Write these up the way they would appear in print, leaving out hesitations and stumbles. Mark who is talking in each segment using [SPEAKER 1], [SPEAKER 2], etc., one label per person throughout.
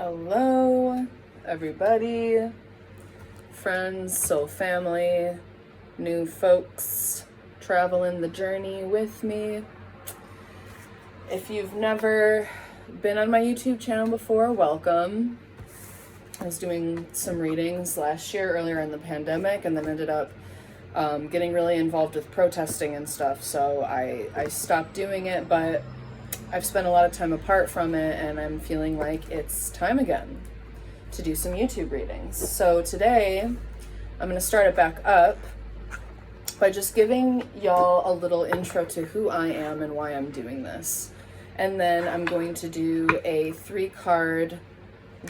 [SPEAKER 1] Hello, everybody, friends, soul family, new folks traveling the journey with me. If you've never been on my YouTube channel before, welcome. I was doing some readings last year, earlier in the pandemic, and then ended up getting really involved with protesting and stuff, so I stopped doing it, but I've spent a lot of time apart from it, and I'm feeling like it's time again to do some YouTube readings. So today, I'm going to start it back up by just giving y'all a little intro to who I am and why I'm doing this. And then I'm going to do a 3-card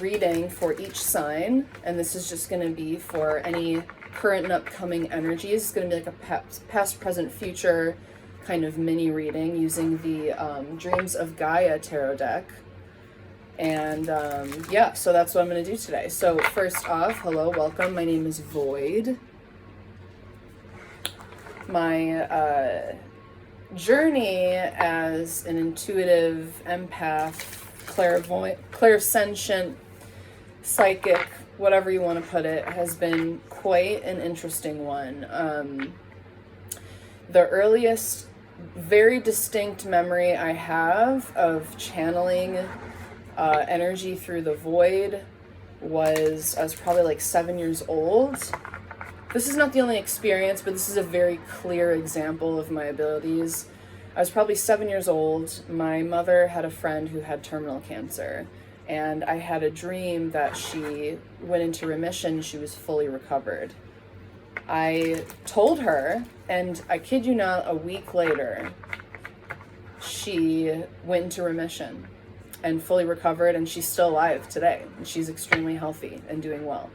[SPEAKER 1] reading for each sign, and this is just going to be for any current and upcoming energies. It's going to be like a past, present, future kind of mini reading using the Dreams of Gaia tarot deck. And yeah, so that's what I'm going to do today. So first off, hello, welcome. My name is Void. My journey as an intuitive empath, clairsentient, psychic, whatever you want to put it, has been quite an interesting one. The earliest very distinct memory I have of channeling energy through the void was I was probably like 7 years old. This is not the only experience, but this is a very clear example of my abilities. I was probably 7 years old. My mother had a friend who had terminal cancer, and I had a dream that she went into remission. She was fully recovered. I told her, and I kid you not, a week later, she went into remission and fully recovered, and she's still alive today. And she's extremely healthy and doing well.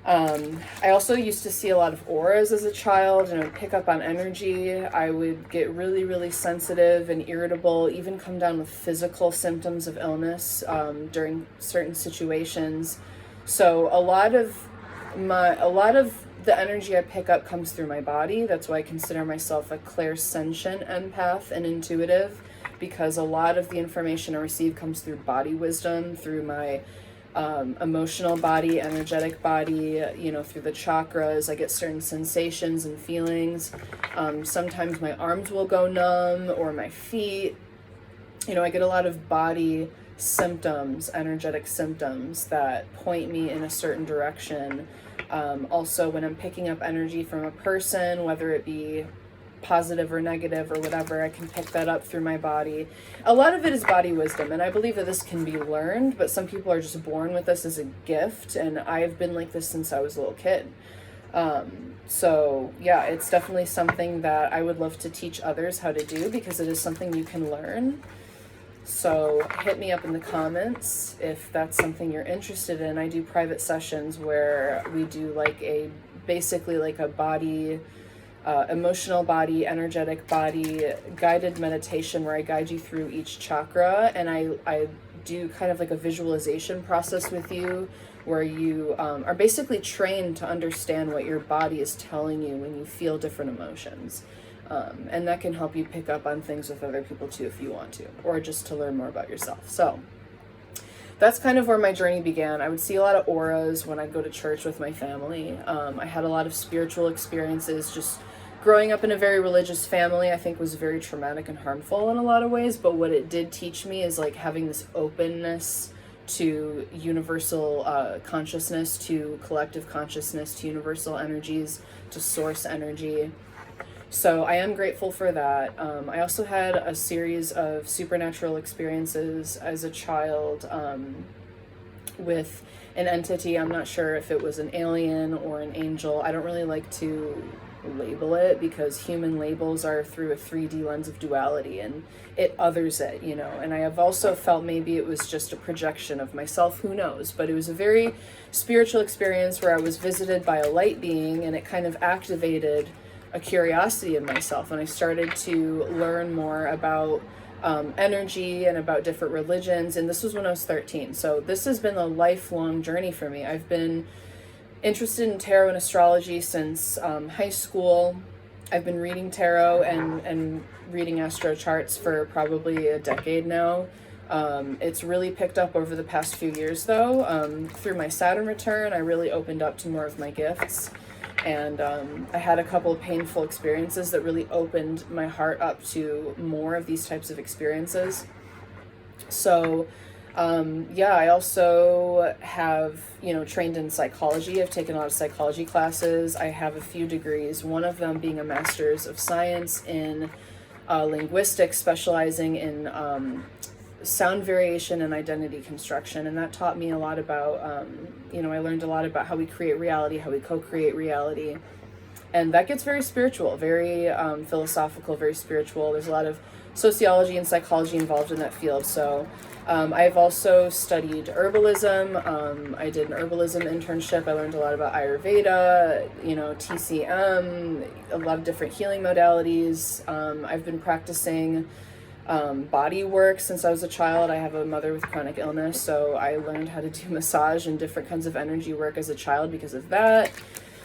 [SPEAKER 1] I also used to see a lot of auras as a child, and I would pick up on energy. I would get really, really sensitive and irritable, even come down with physical symptoms of illness during certain situations. So a lot of the energy I pick up comes through my body. That's why I consider myself a clairsentient empath and intuitive, because a lot of the information I receive comes through body wisdom, through my emotional body, energetic body, through the chakras. I get certain sensations and feelings. Sometimes my arms will go numb, or my feet. I get a lot of body symptoms, energetic symptoms that point me in a certain direction. Also, when I'm picking up energy from a person, whether it be positive or negative or whatever, I can pick that up through my body. A lot of it is body wisdom, and I believe that this can be learned, but some people are just born with this as a gift, and I've been like this since I was a little kid. So yeah, it's definitely something that I would love to teach others how to do, because it is something you can learn. So hit me up in the comments if that's something you're interested in. I do private sessions where we do basically like a body, emotional body, energetic body, guided meditation where I guide you through each chakra, and I do kind of like a visualization process with you where you are basically trained to understand what your body is telling you when you feel different emotions. And that can help you pick up on things with other people too if you want to, or just to learn more about yourself. So that's kind of where my journey began. I would see a lot of auras when I'd go to church with my family. I had a lot of spiritual experiences. Just growing up in a very religious family, I think, was very traumatic and harmful in a lot of ways, but what it did teach me is like having this openness to universal consciousness, to collective consciousness, to universal energies, to source energy. So I am grateful for that. I also had a series of supernatural experiences as a child with an entity. I'm not sure if it was an alien or an angel. I don't really like to label it, because human labels are through a 3D lens of duality, and it others it, and I have also felt maybe it was just a projection of myself, who knows, but it was a very spiritual experience where I was visited by a light being, and it kind of activated a curiosity in myself, and I started to learn more about energy and about different religions, and this was when I was 13. So this has been a lifelong journey for me. I've been interested in tarot and astrology since high school. I've been reading tarot and reading astro charts for probably a decade now. It's really picked up over the past few years, though. Through my Saturn return, I really opened up to more of my gifts. And I had a couple of painful experiences that really opened my heart up to more of these types of experiences. So, yeah, I also have, trained in psychology. I've taken a lot of psychology classes. I have a few degrees, one of them being a master's of science in linguistics, specializing in sound variation and identity construction. And that taught me a lot about, I learned a lot about how we create reality, how we co-create reality. And that gets very spiritual, very philosophical, very spiritual. There's a lot of sociology and psychology involved in that field. So I've also studied herbalism. I did an herbalism internship. I learned a lot about Ayurveda, TCM, a lot of different healing modalities. I've been practicing body work since I was a child. I have a mother with chronic illness, so I learned how to do massage and different kinds of energy work as a child because of that.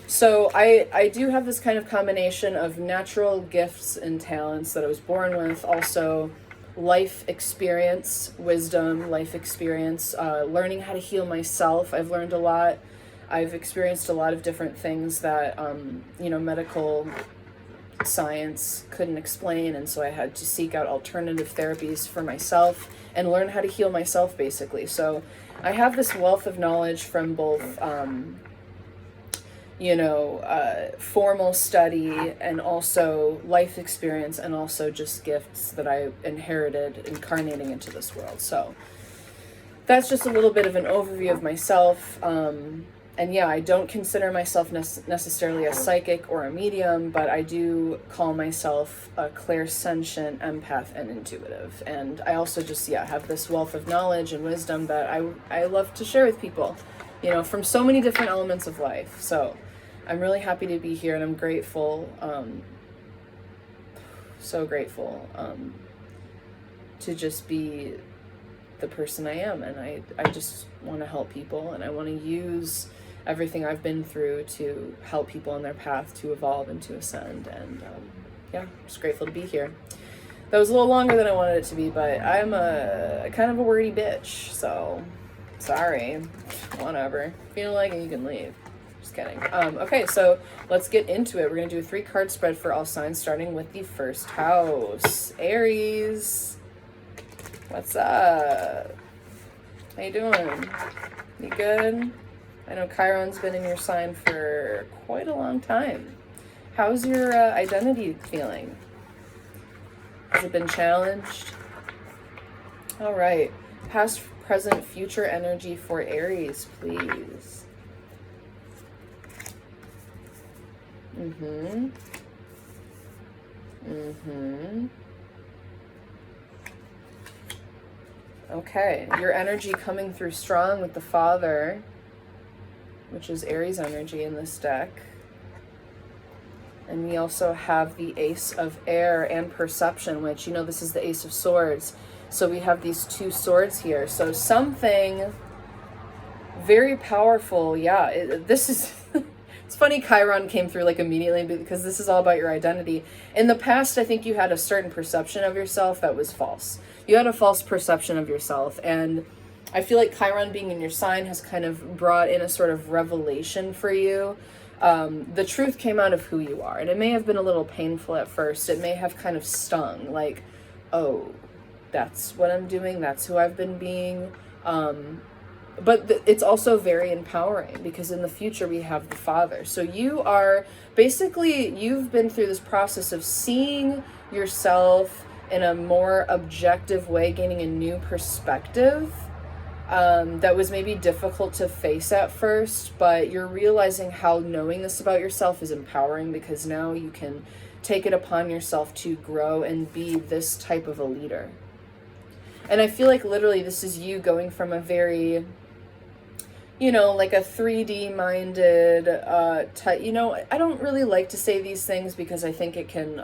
[SPEAKER 1] So I do have this kind of combination of natural gifts and talents that I was born with, also life experience, wisdom, life experience, learning how to heal myself. I've learned a lot. I've experienced a lot of different things that, medical science couldn't explain, and so I had to seek out alternative therapies for myself and learn how to heal myself, basically. So I have this wealth of knowledge from both formal study and also life experience, and also just gifts that I inherited incarnating into this world. So that's just a little bit of an overview of myself. And yeah, I don't consider myself necessarily a psychic or a medium, but I do call myself a clairsentient, empath, and intuitive. And I also just, have this wealth of knowledge and wisdom that I love to share with people, from so many different elements of life. So I'm really happy to be here, and I'm grateful, so grateful to just be the person I am. And I just want to help people, and I want to use everything I've been through to help people on their path to evolve and to ascend. And just grateful to be here. That was a little longer than I wanted it to be, but I'm a kind of a wordy bitch, so sorry. Whatever. If you don't like it, you can leave. Just kidding. Okay, so let's get into it. We're going to do a 3-card spread for all signs, starting with the first house. Aries. What's up? How you doing? You good? I know Chiron's been in your sign for quite a long time. How's your identity feeling? Has it been challenged? All right. Past, present, future energy for Aries, please. Okay, your energy coming through strong with the Father, which is Aries energy in this deck. And we also have the Ace of Air and Perception, which, this is the Ace of Swords. So we have these 2 swords here. So something very powerful. Yeah, this is... It's funny Chiron came through immediately, because this is all about your identity. In the past, I think you had a certain perception of yourself that was false. You had a false perception of yourself, and I feel like Chiron being in your sign has kind of brought in a sort of revelation for you. The truth came out of who you are, and it may have been a little painful at first. It may have kind of stung, oh, that's what I'm doing, that's who I've been being. But it's also very empowering, because in the future we have the Father. So you are basically, you've been through this process of seeing yourself in a more objective way, gaining a new perspective that was maybe difficult to face at first, but you're realizing how knowing this about yourself is empowering, because now you can take it upon yourself to grow and be this type of a leader. And I feel like literally this is you going from a very, a 3D minded type. I don't really like to say these things because I think it can,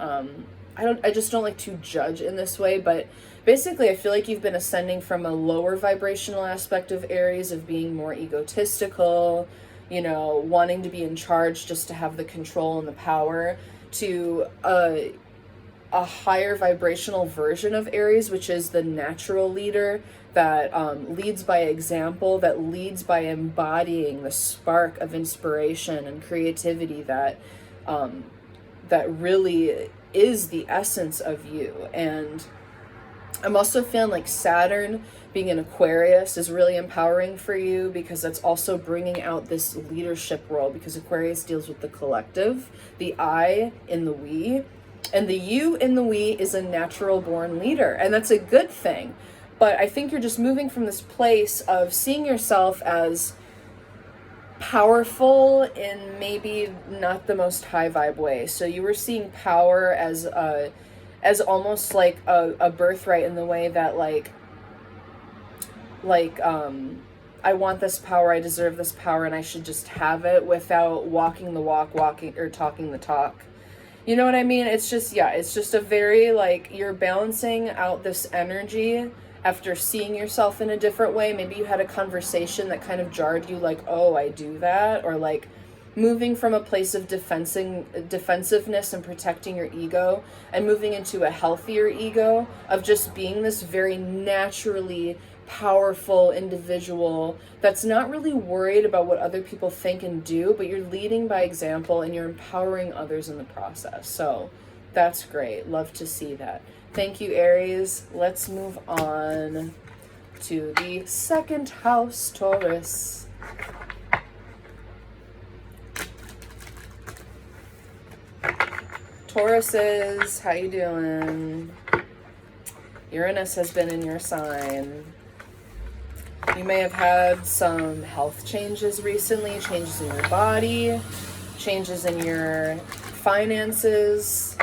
[SPEAKER 1] I just don't like to judge in this way, but basically I feel like you've been ascending from a lower vibrational aspect of Aries, of being more egotistical, wanting to be in charge just to have the control and the power, to a higher vibrational version of Aries, which is the natural leader that leads by example, that leads by embodying the spark of inspiration and creativity that that really is the essence of you. And I'm also feeling like Saturn being an Aquarius is really empowering for you, because that's also bringing out this leadership role, because Aquarius deals with the collective, the I in the we, and the you in the we is a natural born leader, and that's a good thing. But I think you're just moving from this place of seeing yourself as powerful in maybe not the most high vibe way. So you were seeing power as almost like a birthright, in the way that I want this power, I deserve this power, and I should just have it without walking the walk, talking the talk. You know what I mean? It's just, yeah, it's just a very, like, you're balancing out this energy after seeing yourself in a different way. Maybe you had a conversation that kind of jarred you, like, oh, I do that, or like moving from a place of defensiveness and protecting your ego, and moving into a healthier ego of just being this very naturally powerful individual that's not really worried about what other people think and do, but you're leading by example and you're empowering others in the process. So that's great. Love to see that. Thank you, Aries. Let's move on to the second house, Taurus. Tauruses, how you doing? Uranus has been in your sign. You may have had some health changes recently, changes in your body, changes in your finances,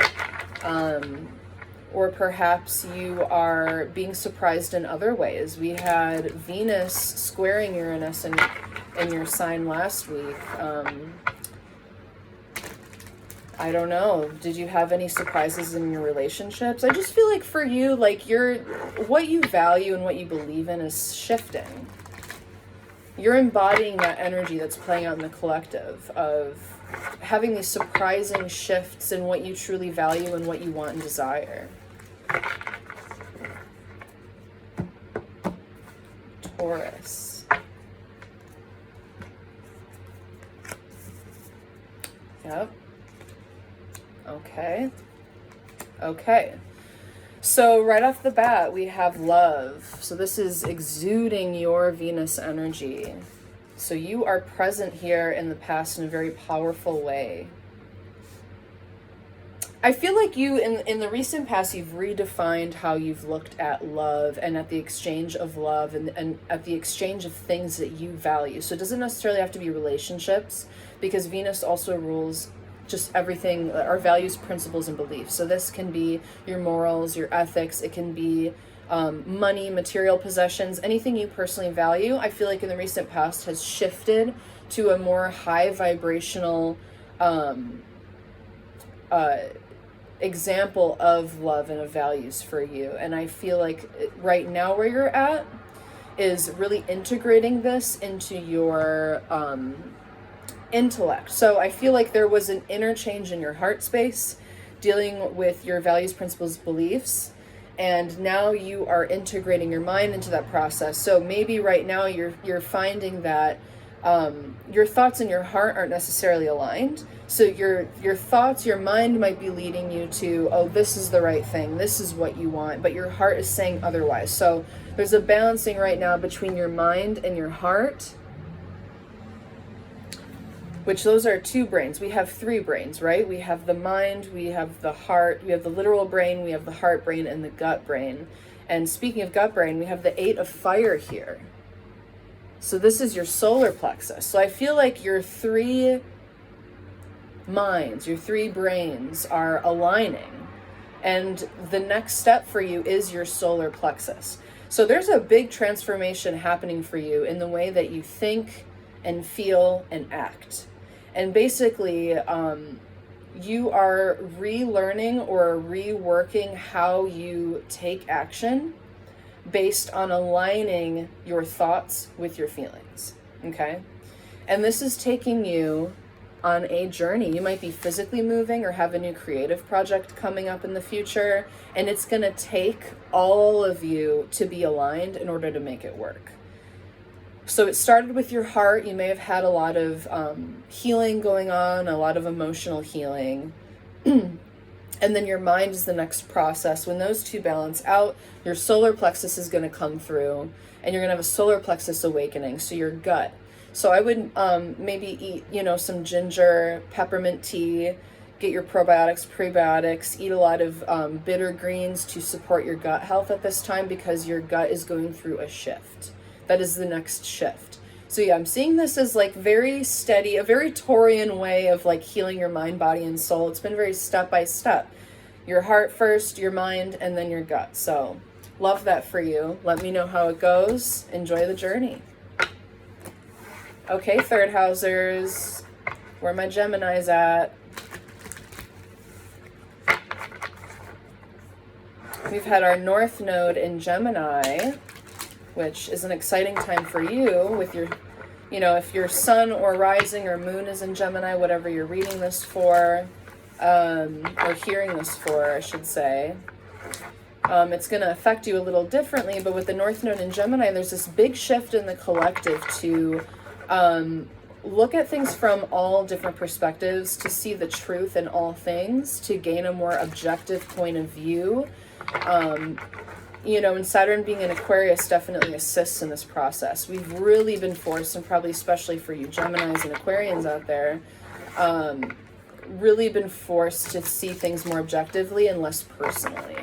[SPEAKER 1] or perhaps you are being surprised in other ways. We had Venus squaring Uranus in your sign last week. I don't know. Did you have any surprises in your relationships? I just feel like for you, like what you value and what you believe in is shifting. You're embodying that energy that's playing out in the collective of having these surprising shifts in what you truly value and what you want and desire. Taurus. Yep. Okay. So right off the bat, we have love. So this is exuding your Venus energy. So you are present here in the past in a very powerful way. I feel like you, in the recent past, you've redefined how you've looked at love and at the exchange of love and at the exchange of things that you value. So it doesn't necessarily have to be relationships, because Venus also rules just everything, our values, principles, and beliefs. So this can be your morals, your ethics. It can be money, material possessions, anything you personally value. I feel like in the recent past has shifted to a more high vibrational example of love and of values for you. And I feel like right now where you're at is really integrating this into your intellect. So I feel like there was an interchange in your heart space dealing with your values, principles, beliefs, and now you are integrating your mind into that process. So maybe right now you're finding that your thoughts and your heart aren't necessarily aligned. So your thoughts, your mind might be leading you to, oh, this is the right thing, this is what you want, but your heart is saying otherwise. So there's a balancing right now between your mind and your heart, which those are two brains. We have three brains, right? We have the mind, we have the heart, we have the literal brain, we have the heart brain, and the gut brain. And speaking of gut brain, we have the 8 of fire here. So this is your solar plexus. So I feel like your 3 minds, your 3 brains are aligning. And the next step for you is your solar plexus. So there's a big transformation happening for you in the way that you think and feel and act. And basically, you are relearning or reworking how you take action based on aligning your thoughts with your feelings, okay? And this is taking you on a journey. You might be physically moving or have a new creative project coming up in the future, and it's going to take all of you to be aligned in order to make it work. So it started with your heart. You may have had a lot of healing going on, a lot of emotional healing. And then your mind is the next process. When those two balance out, your solar plexus is going to come through, and you're going to have a solar plexus awakening. So your gut. So I would maybe eat, some ginger, peppermint tea, get your probiotics, prebiotics, eat a lot of bitter greens to support your gut health at this time, because your gut is going through a shift. That is the next shift. So yeah, I'm seeing this as like very steady, a very Taurian way of like healing your mind, body, and soul. It's been very step by step. Your heart first, your mind, and then your gut. So love that for you. Let me know how it goes. Enjoy the journey. Okay, third housers, where my Gemini's at. We've had our North Node in Gemini, which is an exciting time for you with your, if your sun or rising or moon is in Gemini, whatever you're reading this for, or hearing this for, I should say. It's going to affect you a little differently, but with the North Node in Gemini, there's this big shift in the collective to look at things from all different perspectives, to see the truth in all things, to gain a more objective point of view. And Saturn being in Aquarius definitely assists in this process. We've really been forced, and probably especially for you Geminis and Aquarians out there, really been forced to see things more objectively and less personally,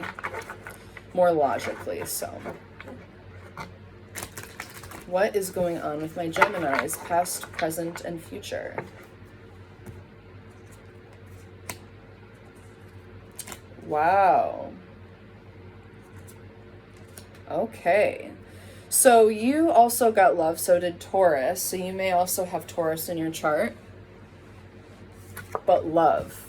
[SPEAKER 1] more logically. So what is going on with my Geminis, past, present, and future? Wow. Okay, so you also got love, so did Taurus, so you may also have Taurus in your chart, but love.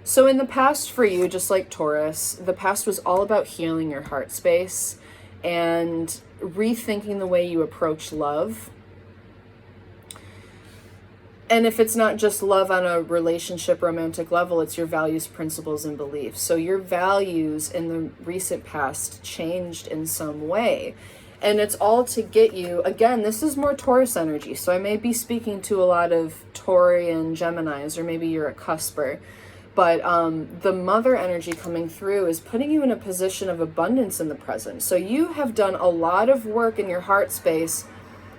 [SPEAKER 1] So in the past for you, just like Taurus, the past was all about healing your heart space and rethinking the way you approach love. And if it's not just love on a relationship, romantic level, it's your values, principles, and beliefs. So your values in the recent past changed in some way. And it's all to get you, again, this is more Taurus energy. So I may be speaking to a lot of Taurian Geminis, or maybe you're a cusper. But the mother energy coming through is putting you in a position of abundance in the present. So you have done a lot of work in your heart space.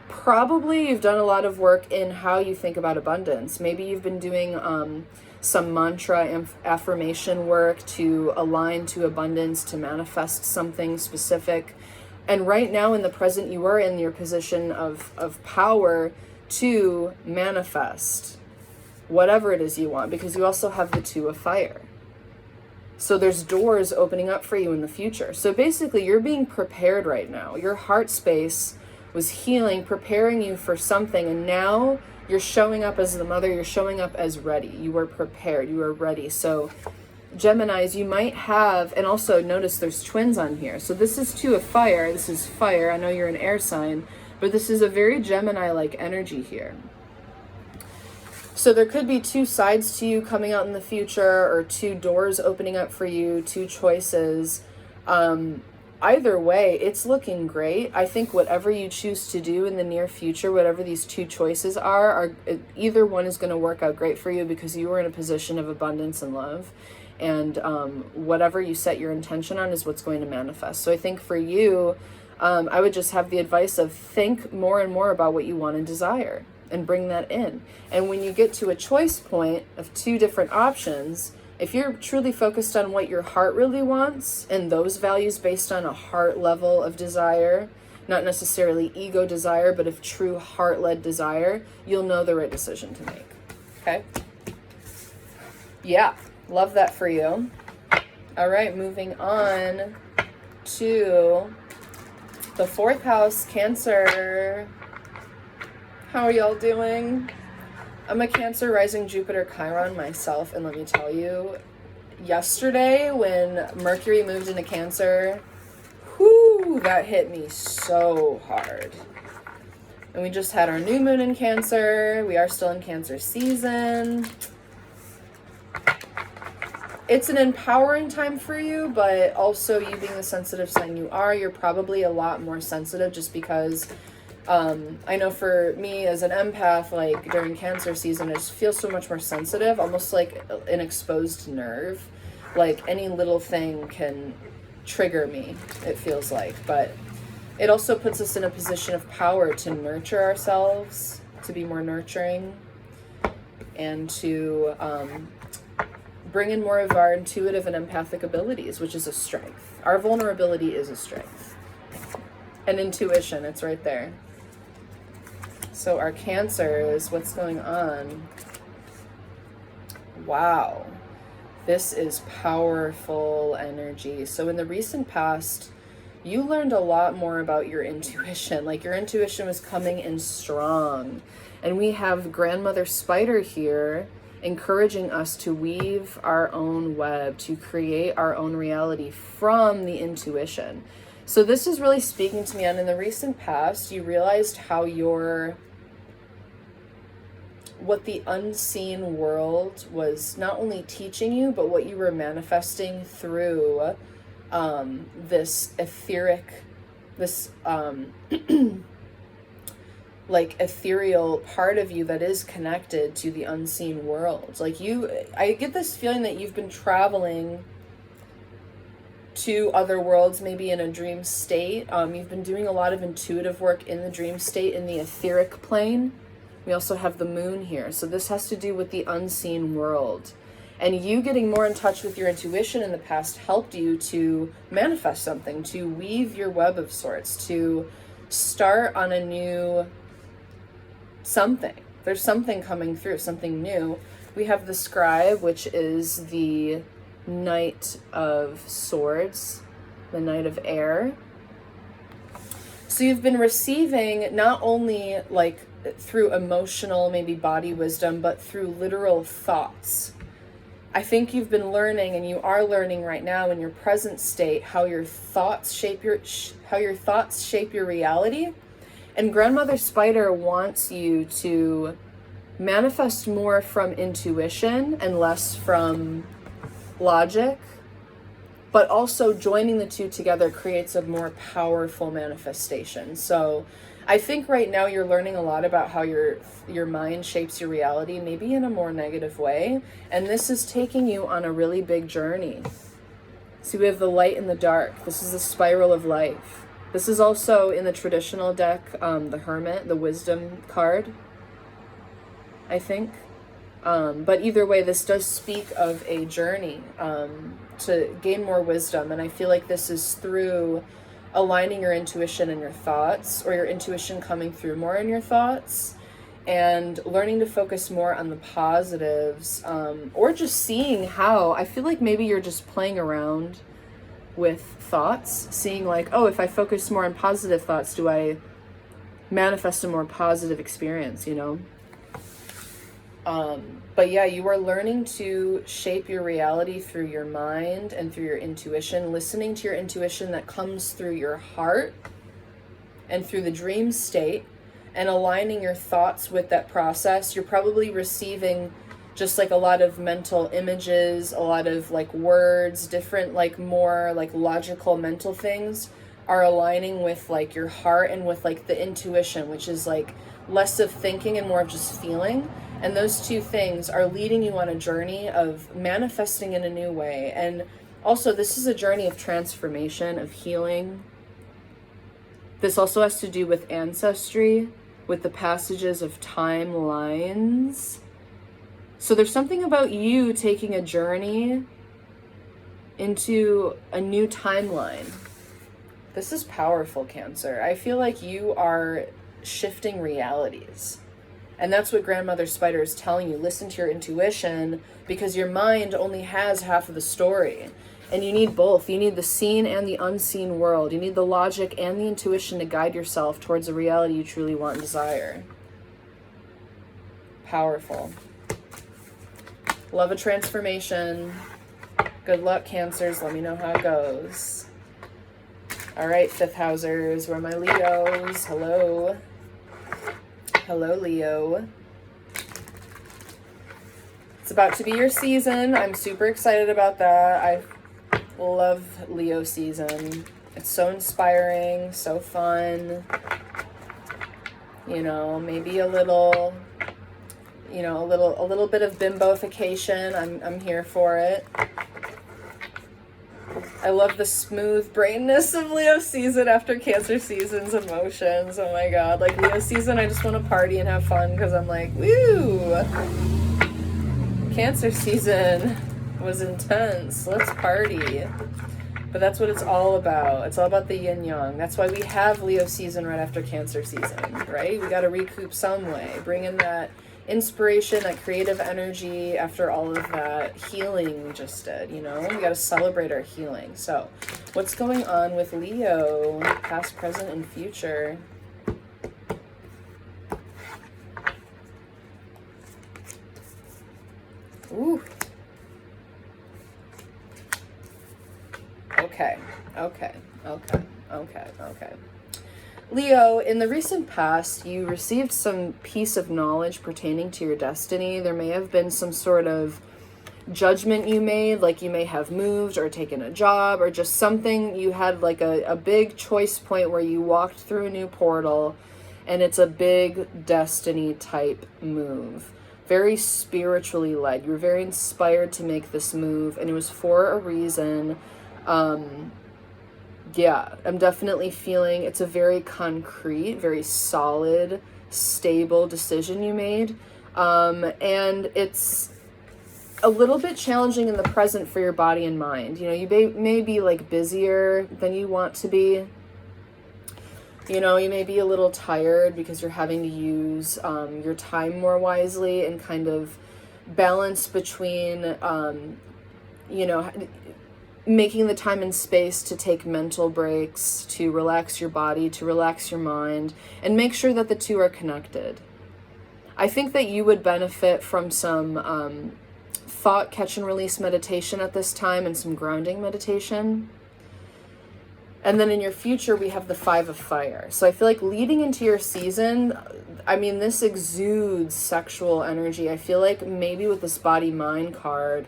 [SPEAKER 1] Probably you've done a lot of work in how you think about abundance. Maybe you've been doing some mantra affirmation work to align to abundance, to manifest something specific. And right now in the present, you are in your position of power to manifest whatever it is you want, because you also have the Two of Fire. So there's doors opening up for you in the future. So basically you're being prepared right now. Your heart space was healing, preparing you for something, and now you're showing up as the mother, you're showing up as ready. You were prepared, you were ready. So Geminis, you might have, and also notice there's twins on here. So this is Two of Fire, this is fire. I know you're an air sign, but this is a very Gemini-like energy here. So there could be two sides to you coming out in the future, or two doors opening up for you, two choices. Either way, it's looking great. I think whatever you choose to do in the near future, whatever these two choices are either one is going to work out great for you, because you are in a position of abundance and love. And whatever you set your intention on is what's going to manifest. So I think for you, I would just have the advice of think more and more about what you want and desire, and bring that in. And when you get to a choice point of two different options, if you're truly focused on what your heart really wants, and those values based on a heart level of desire, not necessarily ego desire, but of true heart-led desire, you'll know the right decision to make. Okay? Yeah, love that for you. All right, moving on to the fourth house, Cancer. How are y'all doing? I'm a Cancer rising Jupiter Chiron myself, and let me tell you, yesterday when Mercury moved into Cancer, whoo, that hit me so hard. And we just had our new moon in Cancer. We are still in Cancer season. It's an empowering time for you, but also you being the sensitive sign you are, you're probably a lot more sensitive just because I know for me as an empath, like during Cancer season, I just feel so much more sensitive, almost like an exposed nerve. Like any little thing can trigger me, it feels like. But it also puts us in a position of power to nurture ourselves, to be more nurturing, and to bring in more of our intuitive and empathic abilities, which is a strength. Our vulnerability is a strength. And intuition, it's right there. So our Cancers, what's going on? Wow. This is powerful energy. So in the recent past, you learned a lot more about your intuition. Like your intuition was coming in strong. And we have Grandmother Spider here encouraging us to weave our own web, to create our own reality from the intuition. So this is really speaking to me. And in the recent past, you realized how what the unseen world was not only teaching you, but what you were manifesting through this etheric, this like ethereal part of you that is connected to the unseen world. Like I get this feeling that you've been traveling to other worlds, maybe in a dream state. You've been doing a lot of intuitive work in the dream state, in the etheric plane. We also have the moon here. So this has to do with the unseen world. And you getting more in touch with your intuition in the past helped you to manifest something, to weave your web of sorts, to start on a new something. There's something coming through, something new. We have the Scribe, which is the Knight of Swords, the Knight of Air. So you've been receiving not only like through emotional, maybe body wisdom, but through literal thoughts. I think you've been learning, and you are learning right now in your present state, how your thoughts shape your reality. And Grandmother Spider wants you to manifest more from intuition and less from logic, but also joining the two together creates a more powerful manifestation. So I think right now you're learning a lot about how your mind shapes your reality, maybe in a more negative way. And this is taking you on a really big journey. So we have the light and the dark. This is the spiral of life. This is also in the traditional deck, the Hermit, the wisdom card, I think. But either way, this does speak of a journey to gain more wisdom. And I feel like this is through aligning your intuition and your thoughts, or your intuition coming through more in your thoughts, and learning to focus more on the positives, or just seeing how, I feel like maybe you're just playing around with thoughts, seeing like, oh, if I focus more on positive thoughts, do I manifest a more positive experience, you know? But yeah, you are learning to shape your reality through your mind and through your intuition, listening to your intuition that comes through your heart and through the dream state, and aligning your thoughts with that process. You're probably receiving just like a lot of mental images, a lot of like words, different like more like logical mental things are aligning with like your heart and with like the intuition, which is like less of thinking and more of just feeling. And those two things are leading you on a journey of manifesting in a new way. And also, this is a journey of transformation, of healing. This also has to do with ancestry, with the passages of timelines. So there's something about you taking a journey into a new timeline. This is powerful, Cancer. I feel like you are shifting realities. And that's what Grandmother Spider is telling you. Listen to your intuition, because your mind only has half of the story. And you need both. You need the seen and the unseen world. You need the logic and the intuition to guide yourself towards a reality you truly want and desire. Powerful. Love a transformation. Good luck, Cancers. Let me know how it goes. All right, fifth housers. Where are my Leos? Hello. Hello, Leo. It's about to be your season. I'm super excited about that. I love Leo season. It's so inspiring, so fun. You know, maybe a little, you know, a little bit of bimbofication. I'm here for it. I love the smooth brainness of Leo season after Cancer season's emotions. Oh my god. Like Leo season, I just want to party and have fun because I'm like, woo! Cancer season was intense. Let's party. But that's what it's all about. It's all about the yin yang. That's why we have Leo season right after Cancer season, right? We got to recoup some way. Bring in that inspiration, that creative energy after all of that healing we just did, you know? We got to celebrate our healing. So what's going on with Leo, past, present, and future? Ooh. Okay. Leo, in the recent past, you received some piece of knowledge pertaining to your destiny. There may have been some sort of judgment you made, like you may have moved or taken a job or just something. You had like a big choice point where you walked through a new portal, and it's a big destiny type move. Very spiritually led. You were very inspired to make this move, and it was for a reason. Yeah, I'm definitely feeling it's a very concrete, very solid, stable decision you made. And it's a little bit challenging in the present for your body and mind. You know, you may be like busier than you want to be. You know, you may be a little tired because you're having to use your time more wisely and kind of balance between, you know, making the time and space to take mental breaks, to relax your body, to relax your mind, and make sure that the two are connected. I think that you would benefit from some thought catch and release meditation at this time and some grounding meditation. And then in your future, we have the 5 of Fire. So I feel like leading into your season, I mean, this exudes sexual energy. I feel like maybe with this body-mind card,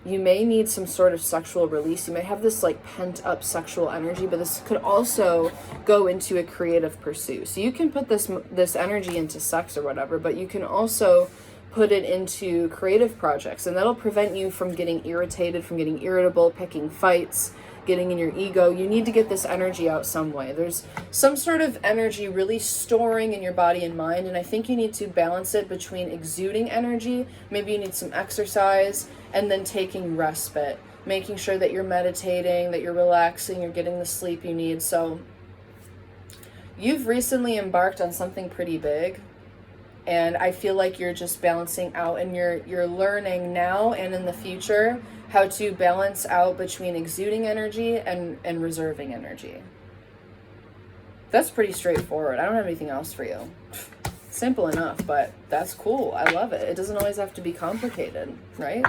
[SPEAKER 1] you may need some sort of sexual release. You may have this like pent-up sexual energy, but this could also go into a creative pursuit. So you can put this energy into sex or whatever, but you can also put it into creative projects, and that'll prevent you from getting irritated, from getting irritable, picking fights, getting in your ego. You need to get this energy out some way. There's some sort of energy really storing in your body and mind, and I think you need to balance it between exuding energy, maybe you need some exercise, and then taking respite, making sure that you're meditating, that you're relaxing, you're getting the sleep you need. So you've recently embarked on something pretty big, and I feel like you're just balancing out, and you're learning now and in the future how to balance out between exuding energy and reserving energy. That's pretty straightforward. I don't have anything else for you. Simple enough, but that's cool. I love it. It doesn't always have to be complicated, right?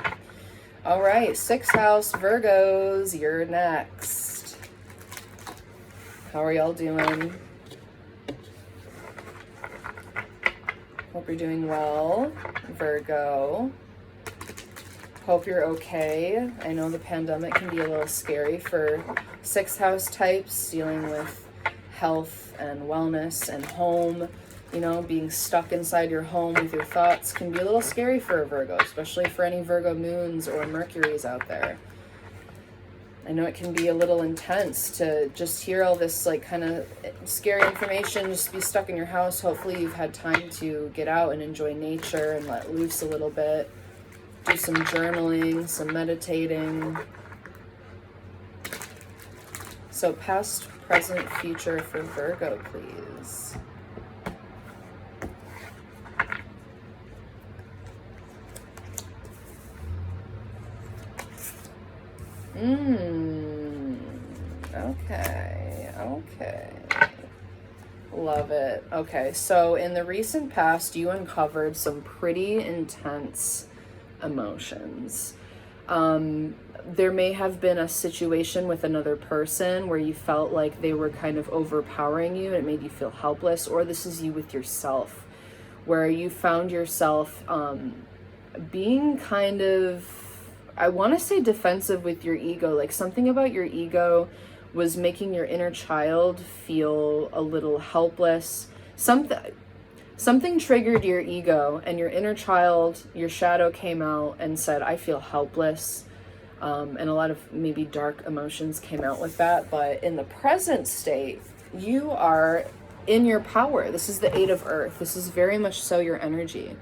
[SPEAKER 1] All right, 6th house Virgos, you're next. How are y'all doing? Hope you're doing well, Virgo. Hope you're okay. I know the pandemic can be a little scary for 6th house types, dealing with health and wellness and home. You know, being stuck inside your home with your thoughts can be a little scary for a Virgo, especially for any Virgo moons or Mercuries out there. I know it can be a little intense to just hear all this like kind of scary information, just be stuck in your house. Hopefully you've had time to get out and enjoy nature and let loose a little bit. Do some journaling, some meditating. So past, present, future for Virgo, please. Okay. Love it. Okay, so in the recent past, you uncovered some pretty intense emotions. There may have been a situation with another person where you felt like they were kind of overpowering you and it made you feel helpless, or this is you with yourself, where you found yourself being kind of, I want to say defensive with your ego. Like something about your ego was making your inner child feel a little helpless. Something triggered your ego and your inner child, your shadow came out and said, I feel helpless. And a lot of maybe dark emotions came out with that. But in the present state, you are in your power. This is the Eight of Earth. This is very much so your energy.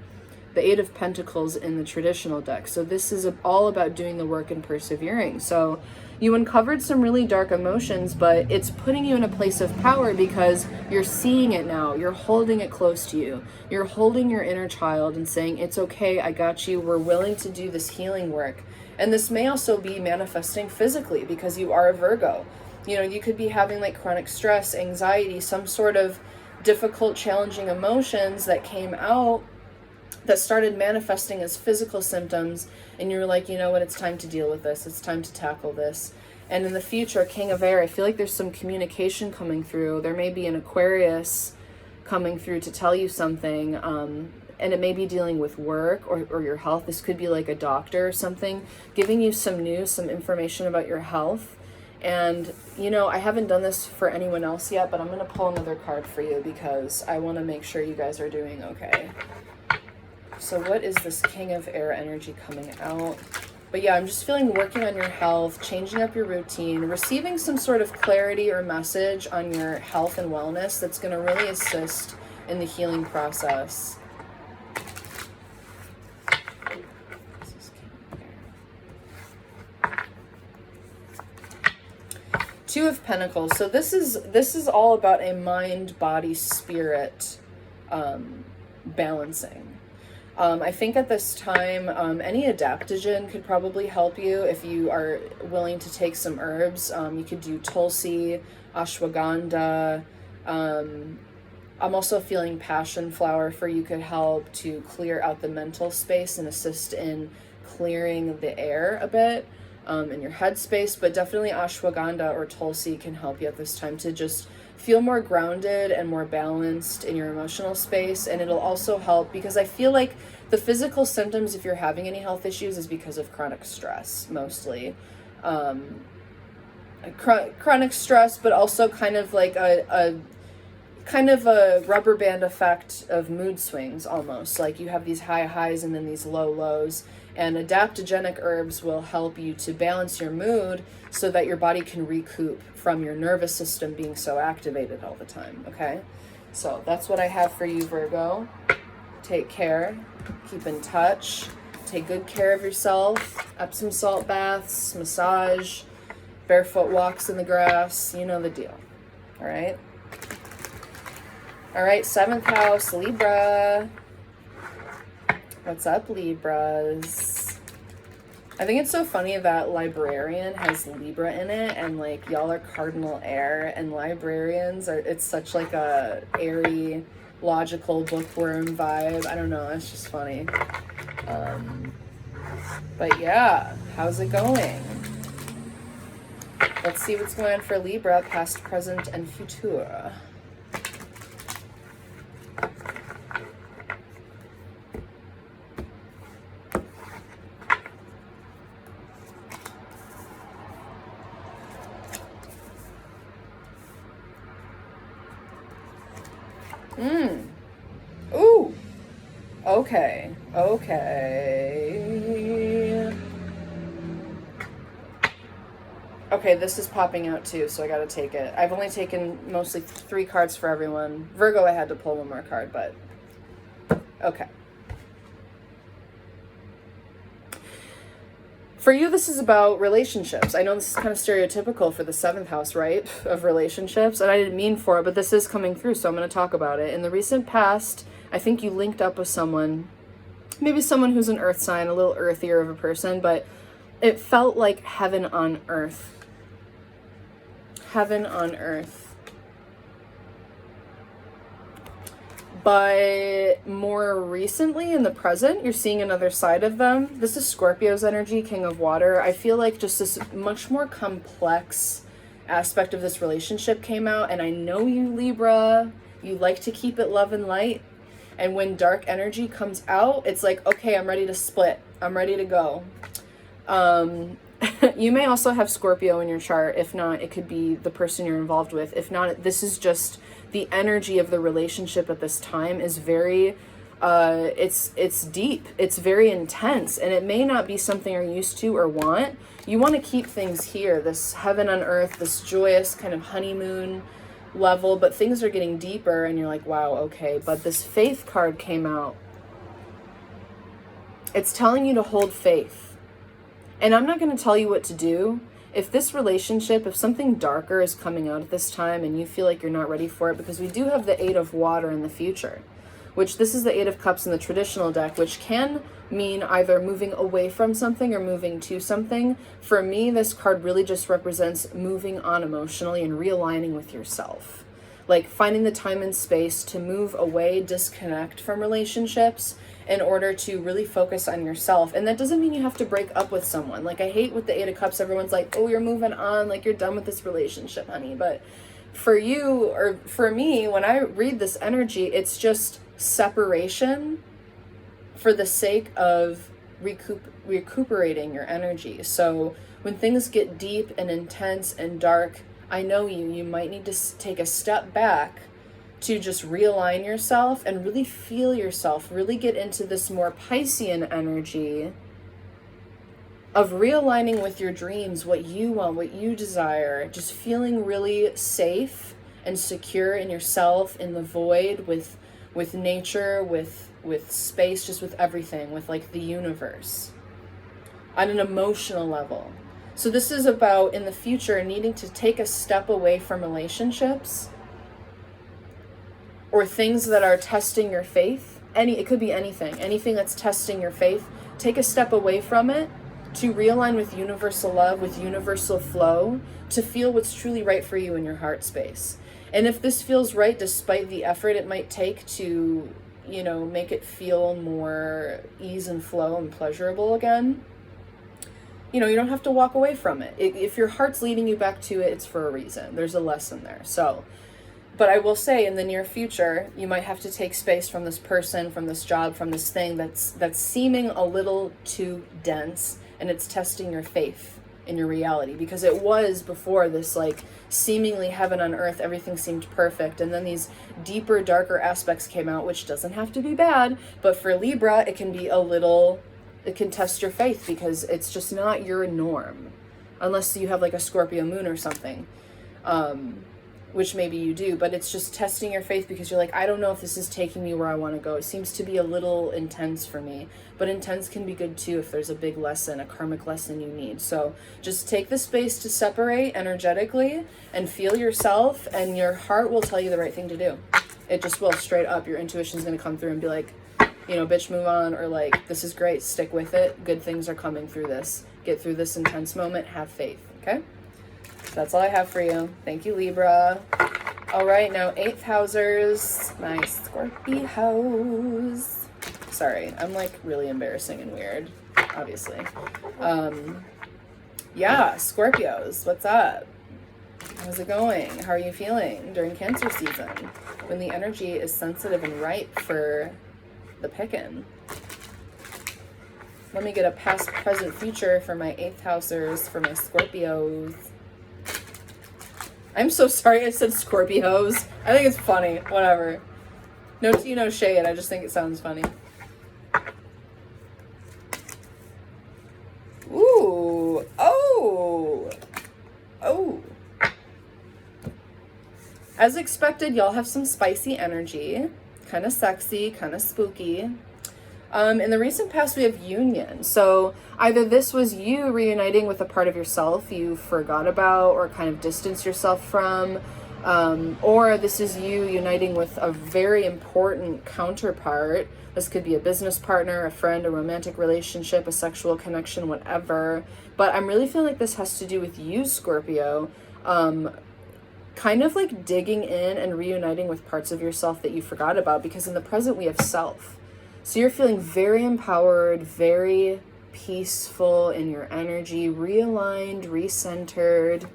[SPEAKER 1] The Eight of Pentacles in the traditional deck. So this is all about doing the work and persevering. So you uncovered some really dark emotions, but it's putting you in a place of power because you're seeing it now. You're holding it close to you. You're holding your inner child and saying, it's okay, I got you. We're willing to do this healing work. And this may also be manifesting physically because you are a Virgo. You know, you could be having like chronic stress, anxiety, some sort of difficult, challenging emotions that came out that started manifesting as physical symptoms, and you're like, you know what, it's time to deal with this, it's time to tackle this. And in the future, King of Air, I feel like there's some communication coming through. There may be an Aquarius coming through to tell you something, and it may be dealing with work or your health. This could be like a doctor or something, giving you some news, some information about your health. And, you know, I haven't done this for anyone else yet, but I'm going to pull another card for you because I want to make sure you guys are doing okay. So what is this King of Air energy coming out? But yeah, I'm just feeling working on your health, changing up your routine, receiving some sort of clarity or message on your health and wellness that's going to really assist in the healing process. Two of Pentacles. So this is all about a mind, body, spirit balancing. I think at this time, any adaptogen could probably help you if you are willing to take some herbs. You could do tulsi, ashwagandha. I'm also feeling passion flower for you could help to clear out the mental space and assist in clearing the air a bit in your head space. But definitely ashwagandha or tulsi can help you at this time to just feel more grounded and more balanced in your emotional space. And it'll also help because I feel like the physical symptoms, if you're having any health issues, is because of chronic stress mostly. Chronic stress, but also kind of like a rubber band effect of mood swings almost. Like you have these high highs and then these low lows. And adaptogenic herbs will help you to balance your mood so that your body can recoup from your nervous system being so activated all the time, okay? So that's what I have for you, Virgo. Take care, keep in touch, take good care of yourself, Epsom salt baths, massage, barefoot walks in the grass, you know the deal, all right? All right, 7th house, Libra. What's up, Libras? I think it's so funny that librarian has Libra in it, and like y'all are cardinal air, and librarians are, it's such like a airy, logical bookworm vibe. I don't know, it's just funny. But yeah, how's it going? Let's see what's going on for Libra, past, present, and future. Ooh. Okay. Okay, this is popping out too, so I gotta take it. I've only taken mostly 3 cards for everyone. Virgo, I had to pull one more card, but okay. For you, this is about relationships. I know this is kind of stereotypical for the 7th house, right, of relationships, and I didn't mean for it, but this is coming through, so I'm going to talk about it. In the recent past, I think you linked up with someone, maybe someone who's an earth sign, a little earthier of a person, but it felt like heaven on earth. Heaven on earth. But more recently in the present, you're seeing another side of them. This is Scorpio's energy, King of Water. I feel like just this much more complex aspect of this relationship came out. And I know you, Libra, you like to keep it love and light. And when dark energy comes out, it's like, okay, I'm ready to split. I'm ready to go. You may also have Scorpio in your chart. If not, it could be the person you're involved with. If not, this is just the energy of the relationship at this time is very, it's deep. It's very intense, and it may not be something you're used to or want. You want to keep things here, this heaven on earth, this joyous kind of honeymoon level, but things are getting deeper and you're like, wow, okay. But this faith card came out. It's telling you to hold faith. And I'm not going to tell you what to do. If this relationship, if something darker is coming out at this time and you feel like you're not ready for it, because we do have the Eight of Water in the future, which this is the Eight of Cups in the traditional deck, which can mean either moving away from something or moving to something. For me, this card really just represents moving on emotionally and realigning with yourself. Like finding the time and space to move away, disconnect from relationships in order to really focus on yourself. And that doesn't mean you have to break up with someone. Like I hate with the Eight of Cups, everyone's like, oh, you're moving on, like you're done with this relationship, honey. But for you, or for me, when I read this energy, it's just separation for the sake of recuperating your energy. So when things get deep and intense and dark, I know you might need to take a step back to just realign yourself and really feel yourself, really get into this more Piscean energy of realigning with your dreams, what you want, what you desire, just feeling really safe and secure in yourself, in the void, with nature, with space, just with everything, with like the universe on an emotional level. So this is about in the future needing to take a step away from relationships or things that are testing your faith. It could be anything that's testing your faith. Take a step away from it to realign with universal love, with universal flow, to feel what's truly right for you in your heart space. And if this feels right, despite the effort it might take to, make it feel more ease and flow and pleasurable again, you don't have to walk away from it. If your heart's leading you back to it, it's for a reason. There's a lesson there. So, but I will say in the near future, you might have to take space from this person, from this job, from this thing that's seeming a little too dense, and it's testing your faith in your reality, because it was before this like seemingly heaven on earth, everything seemed perfect, and then these deeper, darker aspects came out, which doesn't have to be bad, but for Libra, it can be it can test your faith because it's just not your norm, unless you have like a Scorpio moon or something. Which maybe you do, but it's just testing your faith because you're like, I don't know if this is taking me where I want to go. It seems to be a little intense for me, but intense can be good too if there's a big lesson, a karmic lesson you need. So just take the space to separate energetically and feel yourself, and your heart will tell you the right thing to do. It just will, straight up. Your intuition's going to come through and be like, bitch, move on, or like, this is great, stick with it. Good things are coming through this. Get through this intense moment, have faith, okay? That's all I have for you. Thank you, Libra. All right, now 8th housers, my Scorpios. Sorry, I'm like really embarrassing and weird, obviously. Yeah, Scorpios, what's up? How's it going? How are you feeling during Cancer season when the energy is sensitive and ripe for the pickin'? Let me get a past, present, future for my 8th housers, for my Scorpios. I'm so sorry I said Scorpios. I think it's funny. Whatever. No tea, no shade. I just think it sounds funny. Ooh. Oh. Oh. As expected, y'all have some spicy energy. Kind of sexy, kind of spooky. In the recent past, we have union. So either this was you reuniting with a part of yourself you forgot about or kind of distanced yourself from, or this is you uniting with a very important counterpart. This could be a business partner, a friend, a romantic relationship, a sexual connection, whatever. But I'm really feeling like this has to do with you, Scorpio, kind of like digging in and reuniting with parts of yourself that you forgot about, because in the present we have self. So you're feeling very empowered, very peaceful in your energy, realigned, recentered.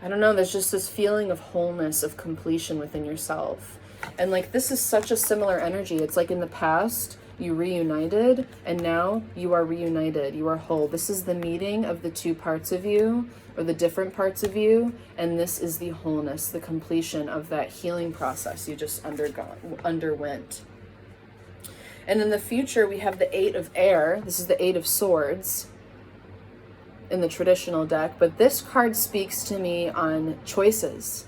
[SPEAKER 1] I don't know, there's just this feeling of wholeness, of completion within yourself. And like, this is such a similar energy. It's like in the past, you reunited, and now you are reunited. You are whole. This is the meeting of the two parts of you, or the different parts of you, and this is the wholeness, the completion of that healing process you just underwent. And in the future, we have the 8 of air. This is the 8 of swords in the traditional deck, but this card speaks to me on choices.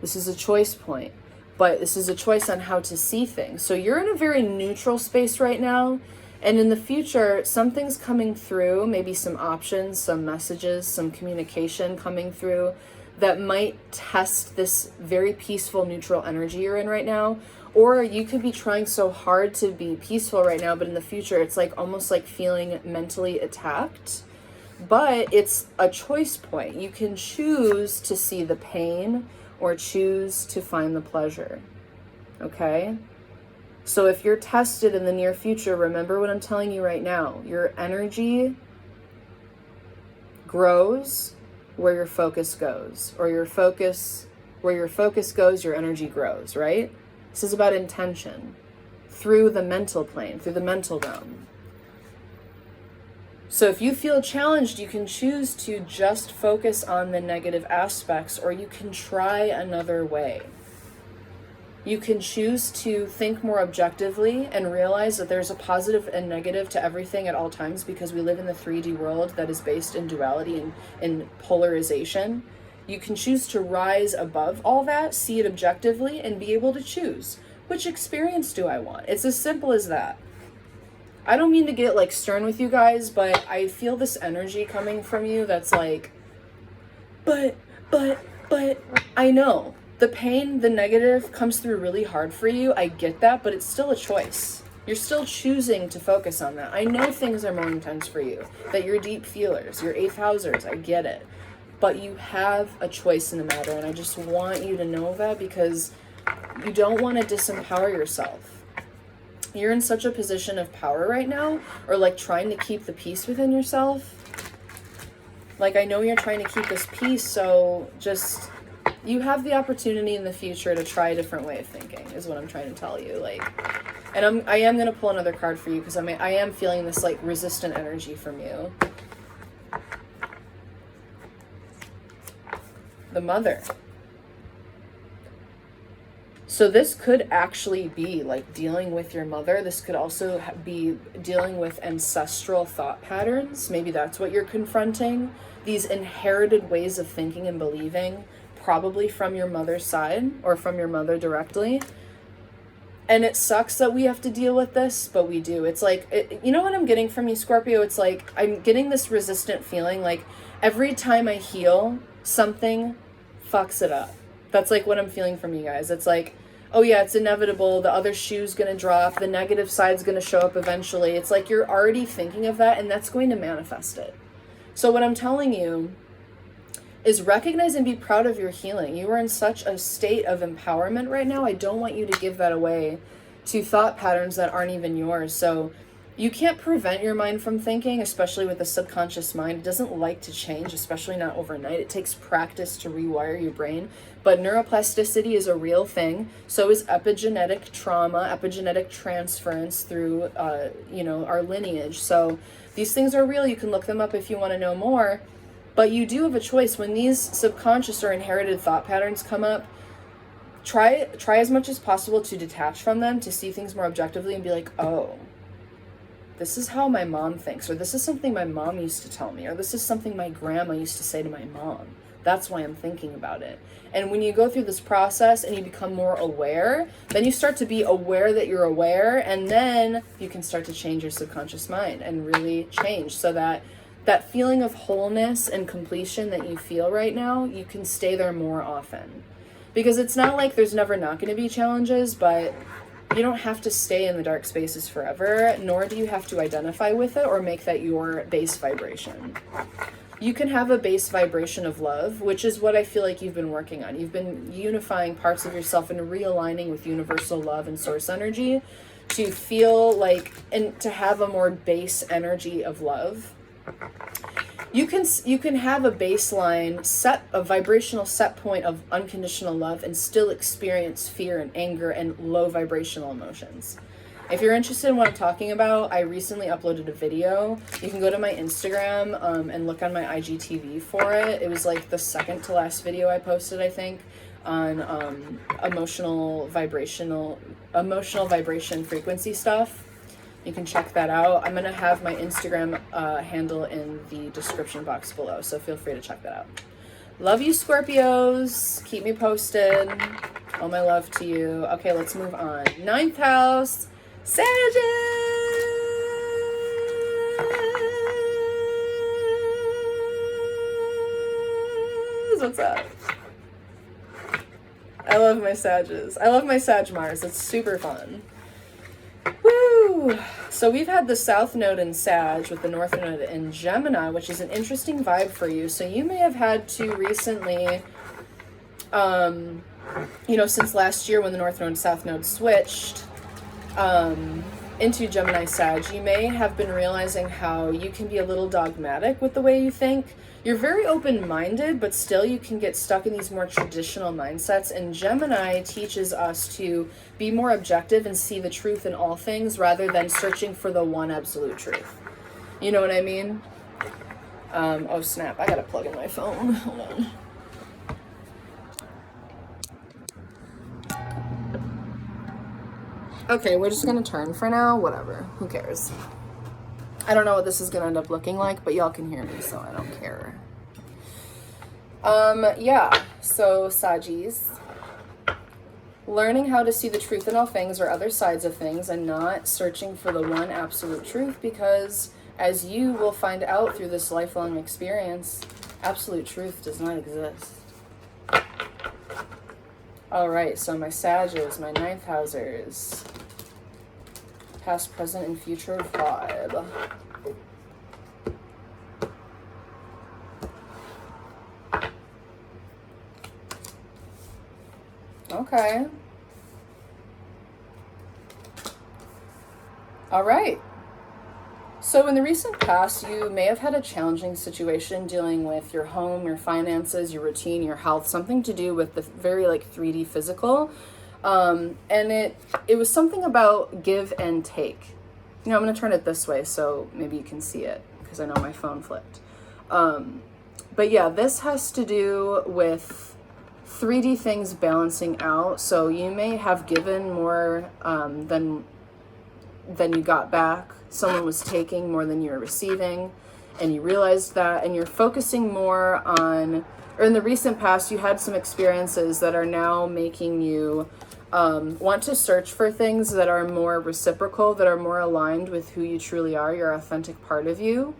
[SPEAKER 1] This is a choice point, but this is a choice on how to see things. So you're in a very neutral space right now, and in the future, something's coming through, maybe some options, some messages, some communication coming through that might test this very peaceful, neutral energy you're in right now. Or you could be trying so hard to be peaceful right now, but in the future, it's like almost like feeling mentally attacked. But it's a choice point. You can choose to see the pain or choose to find the pleasure. Okay? So if you're tested in the near future, remember what I'm telling you right now. Your energy grows where your focus goes, or where your focus goes, your energy grows, right? This is about intention through the mental plane, through the mental realm. So if you feel challenged, you can choose to just focus on the negative aspects, or you can try another way. You can choose to think more objectively and realize that there's a positive and negative to everything at all times, because we live in the 3D world that is based in duality and in polarization. You can choose to rise above all that, see it objectively, and be able to choose, which experience do I want? It's as simple as that. I don't mean to get like stern with you guys, but I feel this energy coming from you that's like, but I know the pain, the negative comes through really hard for you. I get that, but it's still a choice. You're still choosing to focus on that. I know things are more intense for you, that you're deep feelers, you're 8th housers, I get it. But you have a choice in the matter, and I just want you to know that, because you don't want to disempower yourself. You're in such a position of power right now, or like trying to keep the peace within yourself. Like, I know you're trying to keep this peace, so just, you have the opportunity in the future to try a different way of thinking, is what I'm trying to tell you. Like, and I am going to pull another card for you, because I am feeling this like resistant energy from you. The Mother. So this could actually be like dealing with your mother. This could also be dealing with ancestral thought patterns. Maybe that's what you're confronting. These inherited ways of thinking and believing, probably from your mother's side or from your mother directly. And it sucks that we have to deal with this, but we do. It's like, you know what I'm getting from you, Scorpio? It's like I'm getting this resistant feeling, like every time I heal, something fucks it up. That's like what I'm feeling from you guys. It's like, oh yeah, it's inevitable. The other shoe's going to drop. The negative side's going to show up eventually. It's like you're already thinking of that, and that's going to manifest it. So what I'm telling you is recognize and be proud of your healing. You are in such a state of empowerment right now. I don't want you to give that away to thought patterns that aren't even yours. So you can't prevent your mind from thinking, especially with the subconscious mind. It doesn't like to change, especially not overnight. It takes practice to rewire your brain. But neuroplasticity is a real thing. So is epigenetic trauma, epigenetic transference through, our lineage. So these things are real. You can look them up if you want to know more. But you do have a choice. When these subconscious or inherited thought patterns come up, try as much as possible to detach from them, to see things more objectively and be like, oh, this is how my mom thinks, or this is something my mom used to tell me, or this is something my grandma used to say to my mom. That's why I'm thinking about it. And when you go through this process and you become more aware, then you start to be aware that you're aware, and then you can start to change your subconscious mind and really change, so that that feeling of wholeness and completion that you feel right now, you can stay there more often. Because it's not like there's never not going to be challenges, but you don't have to stay in the dark spaces forever, nor do you have to identify with it or make that your base vibration. you can have a base vibration of love, which is what I feel like you've been working on. You've been unifying parts of yourself and realigning with universal love and source energy to feel like, and to have a more base energy of love. You can have a baseline set, a vibrational set point of unconditional love and still experience fear and anger and low vibrational emotions. If you're interested in what I'm talking about, I recently uploaded a video. You can go to my Instagram and look on my IGTV for it. It was like the second to last video I posted, I think, on emotional vibration frequency stuff. You can check that out. I'm going to have my Instagram handle in the description box below, so feel free to check that out. Love you, Scorpios. Keep me posted. All my love to you. Okay, let's move on. 9th house. Sagittarius! What's up? I love my Sages. I love my Sag Mars. It's super fun. Woo! So we've had the South Node in Sag with the North Node in Gemini, which is an interesting vibe for you. So you may have had to recently, since last year when the North Node and South Node switched, into Gemini Sag, you may have been realizing how you can be a little dogmatic with the way you think. You're very open-minded, but still you can get stuck in these more traditional mindsets. And Gemini teaches us to be more objective and see the truth in all things rather than searching for the one absolute truth. You know what I mean? Oh snap, I gotta plug in my phone. Hold on. Okay, we're just gonna turn for now. Whatever. Who cares? I don't know what this is gonna end up looking like, but y'all can hear me, so I don't care. Yeah. So, Sagis. Learning how to see the truth in all things or other sides of things and not searching for the one absolute truth, because as you will find out through this lifelong experience, absolute truth does not exist. Alright, so my Sages, my 9th housers. Past, present, and future vibe. Okay. Alright. So in the recent past, you may have had a challenging situation dealing with your home, your finances, your routine, your health, something to do with the very 3D physical. And it was something about give and take. I'm going to turn it this way so maybe you can see it because I know my phone flipped. But yeah, this has to do with 3D things balancing out. So you may have given more than you got back. Someone was taking more than you were receiving, and you realized that, and you're focusing more on, or in the recent past, you had some experiences that are now making you want to search for things that are more reciprocal, that are more aligned with who you truly are, your authentic part of you.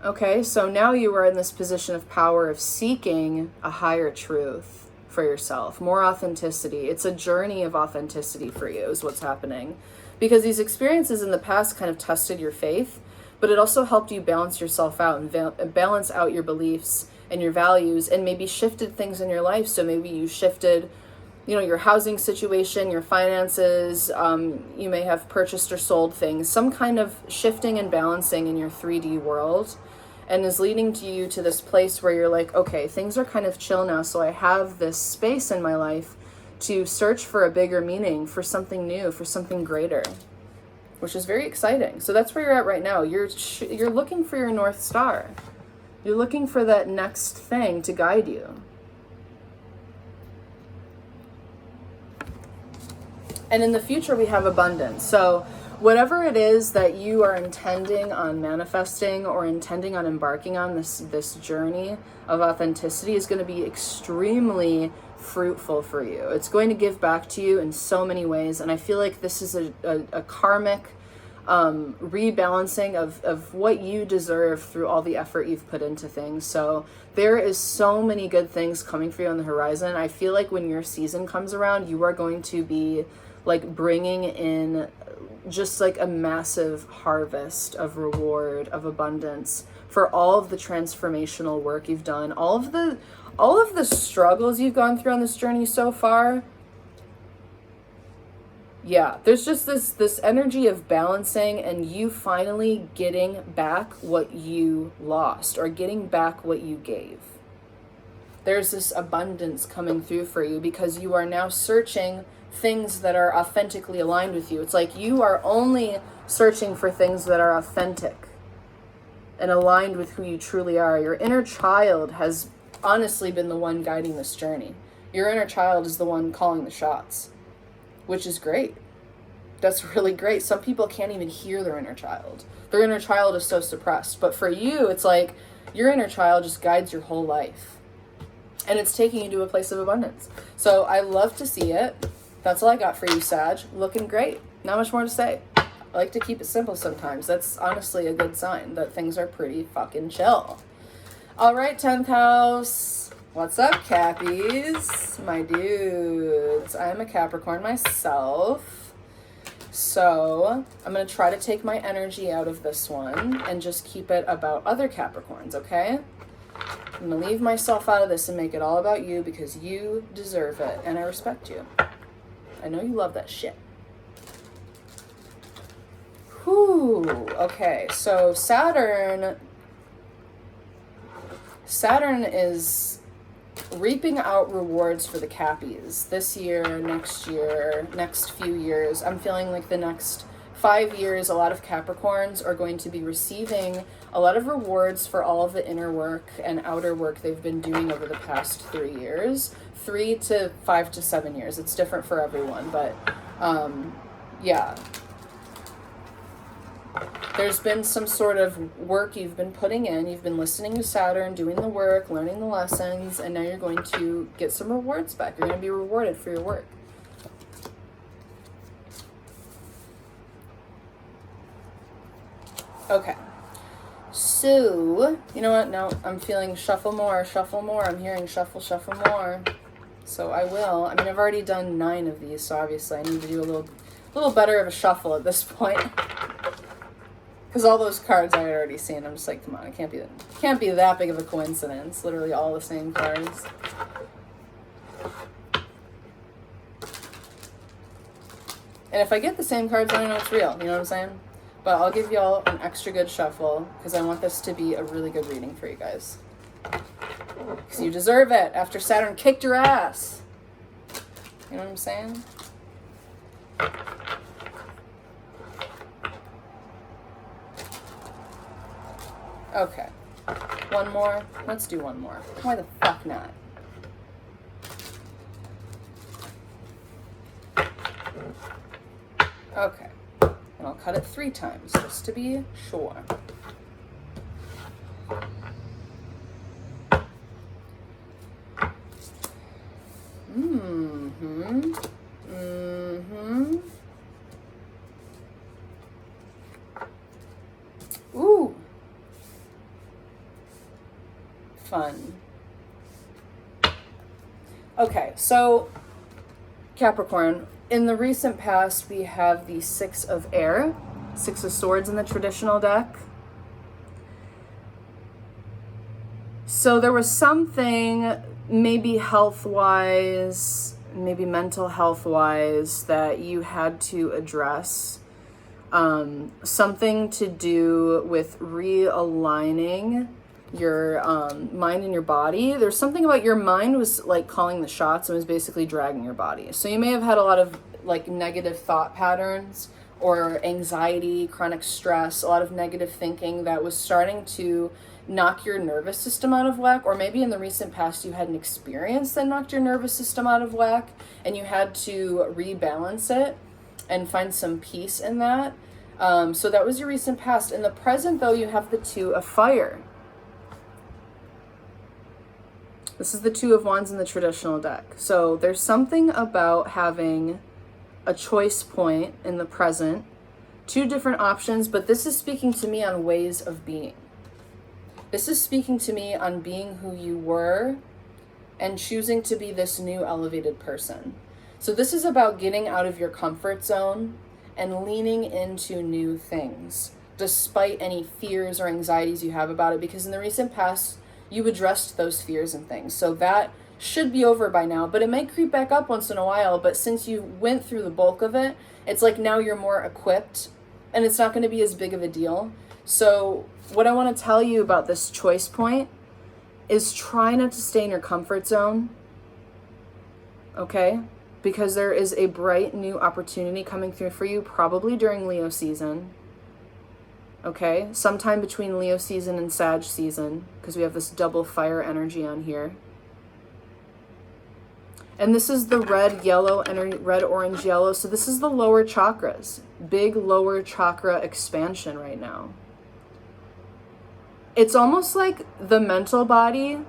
[SPEAKER 1] Okay, so now you are in this position of power of seeking a higher truth for yourself, more authenticity. It's a journey of authenticity for you is what's happening. Because these experiences in the past kind of tested your faith, but it also helped you balance yourself out and balance out your beliefs and your values, and maybe shifted things in your life. So maybe you shifted, your housing situation, your finances, you may have purchased or sold things, some kind of shifting and balancing in your 3D world, and is leading to you to this place where you're like, okay, things are kind of chill now, so I have this space in my life to search for a bigger meaning, for something new, for something greater, which is very exciting. So that's where you're at right now. You're looking for your North Star. You're looking for that next thing to guide you. And in the future, we have abundance. So whatever it is that you are intending on manifesting or intending on embarking on, this journey of authenticity is going to be extremely fruitful for you. It's going to give back to you in so many ways, and I feel like this is a karmic rebalancing of what you deserve through all the effort you've put into things. So there is so many good things coming for you on the horizon. I feel like when your season comes around, you are going to be bringing in just a massive harvest of reward, of abundance for all of the transformational work you've done, all of the struggles you've gone through on this journey so far. Yeah, there's just this energy of balancing and you finally getting back what you lost or getting back what you gave. There's this abundance coming through for you because you are now searching things that are authentically aligned with you. It's like you are only searching for things that are authentic and aligned with who you truly are. Your inner child has honestly been the one guiding this journey. Your inner child is the one calling the shots, which is great. That's really great. Some people can't even hear their inner child. Their inner child is so suppressed. But for you, it's like your inner child just guides your whole life. And it's taking you to a place of abundance. So I love to see it. That's all I got for you, Sag. Looking great. Not much more to say. I like to keep it simple sometimes. That's honestly a good sign that things are pretty fucking chill. All right, 10th house. What's up, Cappies? My dudes. I'm a Capricorn myself. So I'm going to try to take my energy out of this one and just keep it about other Capricorns, okay? I'm going to leave myself out of this and make it all about you because you deserve it and I respect you. I know you love that shit. Whew. Okay, so Saturn is reaping out rewards for the Cappies this year, next few years. I'm feeling like the next 5 years, a lot of Capricorns are going to be receiving a lot of rewards for all of the inner work and outer work they've been doing over the past 3 years. 3 to 5 to 7 years. It's different for everyone, but yeah. There's been some sort of work you've been putting in. You've been listening to Saturn, doing the work, learning the lessons, and now you're going to get some rewards back. You're going to be rewarded for your work. Okay. So, you know what? Now I'm feeling shuffle more. I'm hearing shuffle more. So I will. I mean, I've already done 9 of these, so obviously I need to do a little better of a shuffle at this point. Because all those cards I had already seen, I'm just like, come on, it can't be that big of a coincidence. Literally all the same cards. And if I get the same cards, I don't know it's real. You know what I'm saying? But I'll give y'all an extra good shuffle because I want this to be a really good reading for you guys. Because you deserve it after Saturn kicked your ass. You know what I'm saying? Okay. One more. Let's do one more. Why the fuck not? Okay. And I'll cut it 3 times just to be sure. Ooh. Fun. Okay, so Capricorn, in the recent past, we have the 6 of Air, 6 of Swords in the traditional deck. So there was something, maybe health-wise, maybe mental health-wise, that you had to address. Something to do with realigning your mind and your body. There's something about your mind was like calling the shots and was basically dragging your body. So you may have had a lot of like negative thought patterns or anxiety, chronic stress, a lot of negative thinking that was starting to knock your nervous system out of whack. Or maybe in the recent past you had an experience that knocked your nervous system out of whack and you had to rebalance it and find some peace in that. So that was your recent past. In the present though, you have the 2 of Fire. This is the 2 of Wands in the traditional deck. So there's something about having a choice point in the present, 2 different options, but this is speaking to me on ways of being. This is speaking to me on being who you were and choosing to be this new elevated person. So this is about getting out of your comfort zone and leaning into new things. despite any fears or anxieties you have about it, because in the recent past, you addressed those fears and things. So that should be over by now, but it might creep back up once in a while. But since you went through the bulk of it, it's like now you're more equipped and it's not going to be as big of a deal. So what I want to tell you about this choice point is try not to stay in your comfort zone, okay? Because there is a bright new opportunity coming through for you, probably during Leo season, okay? Sometime between Leo season and Sag season, because we have this double fire energy on here. And this is the red, yellow, red, orange, yellow. So this is the lower chakras. Big lower chakra expansion right now. It's almost like the mental body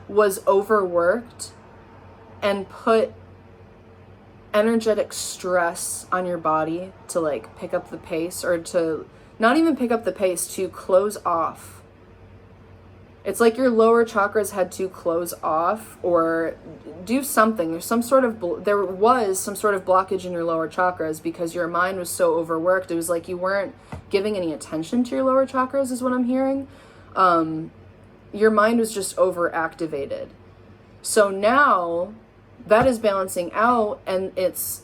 [SPEAKER 1] was overworked and put energetic stress on your body to like pick up the pace, or to not even pick up the pace, to close off. It's like your lower chakras had to close off or do something. There was some sort of blockage in your lower chakras because your mind was so overworked. It was like you weren't giving any attention to your lower chakras, is what I'm hearing. Your mind was just overactivated. So now that is balancing out, and it's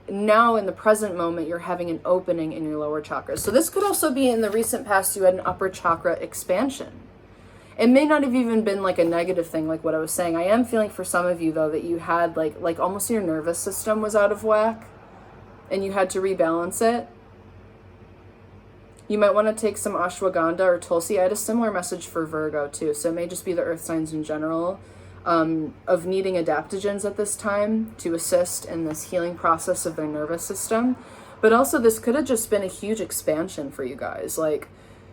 [SPEAKER 1] now in the present moment, you're having an opening in your lower chakras. So this could also be in the recent past, you had an upper chakra expansion. It may not have even been like a negative thing, like what I was saying. I am feeling for some of you, though, that you had like almost your nervous system was out of whack and you had to rebalance it. You might want to take some ashwagandha or tulsi. I had a similar message for Virgo, too. So it may just be the earth signs in general, of needing adaptogens at this time to assist in this healing process of their nervous system. But also this could have just been a huge expansion for you guys. Like,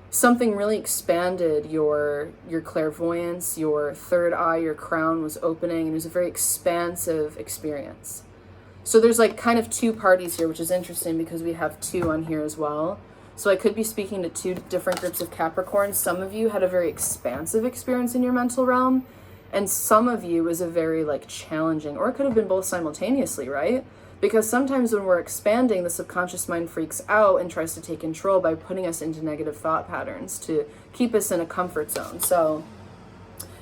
[SPEAKER 1] something really expanded your clairvoyance, your third eye, your crown was opening, and it was a very expansive experience. So there's like kind of two parties here, which is interesting because we have two on here as well. So I could be speaking to two different groups of Capricorns. Some of you had a very expansive experience in your mental realm, and some of you was a very like challenging, or it could have been both simultaneously, right? Because sometimes when we're expanding, the subconscious mind freaks out and tries to take control by putting us into negative thought patterns to keep us in a comfort zone. So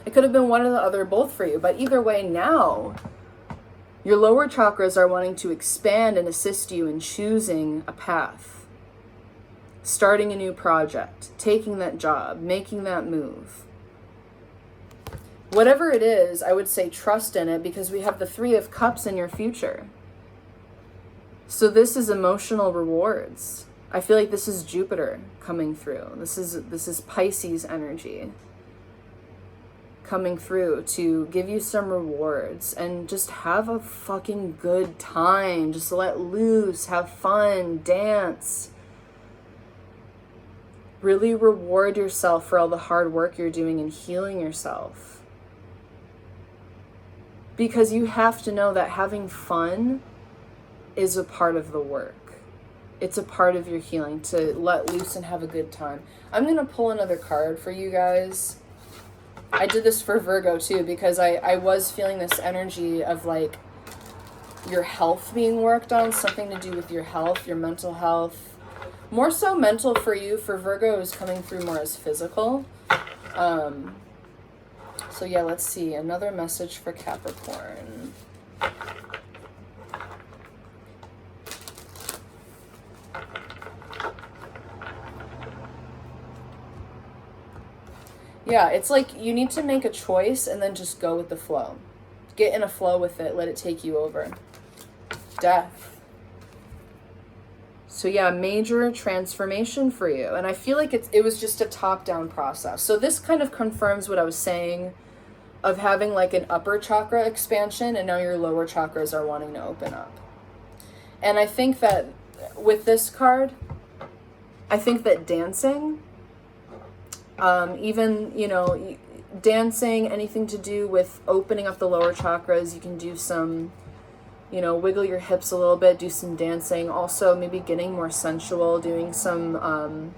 [SPEAKER 1] it could have been one or the other, both for you. But either way, now your lower chakras are wanting to expand and assist you in choosing a path, starting a new project, taking that job, making that move. Whatever it is, I would say trust in it, because we have the Three of Cups in your future. So this is emotional rewards. I feel like this is Jupiter coming through. This is Pisces energy coming through to give you some rewards and just have a fucking good time. Just let loose, have fun, dance. Really reward yourself for all the hard work you're doing in healing yourself. Because you have to know that having fun is a part of the work. It's a part of your healing, to let loose and have a good time. I'm going to pull another card for you guys. I did this for Virgo too, because I was feeling this energy of like your health being worked on, something to do with your health, your mental health. More so mental for you. For Virgo is coming through more as physical. So yeah, let's see. Another message for Capricorn. Yeah, it's like you need to make a choice and then just go with the flow. Get in a flow with it. Let it take you over. Death. So yeah, major transformation for you. And I feel like it was just a top-down process. So this kind of confirms what I was saying of having like an upper chakra expansion, and now your lower chakras are wanting to open up. And I think that with this card, I think that dancing, even, you know, dancing, anything to do with opening up the lower chakras, you can do some, you know, wiggle your hips a little bit, do some dancing. Also, maybe getting more sensual, doing some,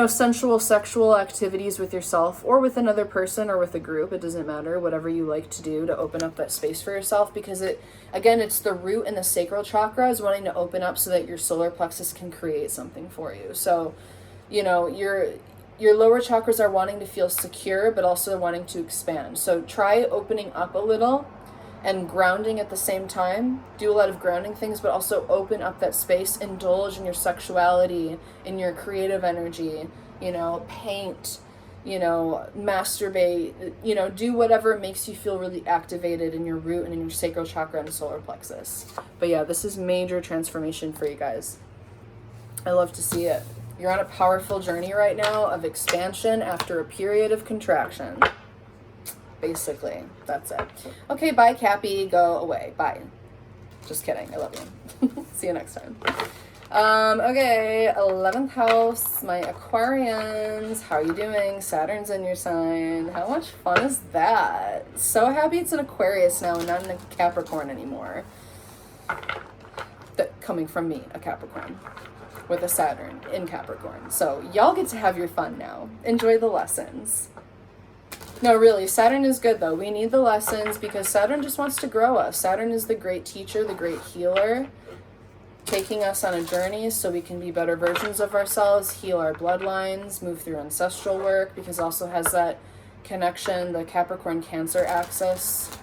[SPEAKER 1] sensual sexual activities with yourself or with another person or with a group. It doesn't matter, whatever you like to do to open up that space for yourself, because it's the root and the sacral chakra is wanting to open up so that your solar plexus can create something for you. So, your lower chakras are wanting to feel secure, but also wanting to expand. So try opening up a little and grounding at the same time. Do a lot of grounding things, but also open up that space. Indulge in your sexuality, in your creative energy, paint, masturbate, do whatever makes you feel really activated in your root and in your sacral chakra and solar plexus. But yeah, this is major transformation for you guys. I love to see it. You're on a powerful journey right now of expansion after a period of contraction. Basically, that's it. Okay, bye, Cappy. Go away. Bye. Just kidding. I love you. See you next time. Okay, 11th house, my Aquarians. How are you doing? Saturn's in your sign. How much fun is that? So happy it's an Aquarius now and not in a Capricorn anymore. Coming from me, a Capricorn, with a Saturn in Capricorn. So y'all get to have your fun now. Enjoy the lessons. No, really, Saturn is good, though. We need the lessons because Saturn just wants to grow us. Saturn is the great teacher, the great healer, taking us on a journey so we can be better versions of ourselves, heal our bloodlines, move through ancestral work, because it also has that connection, the Capricorn-Cancer axis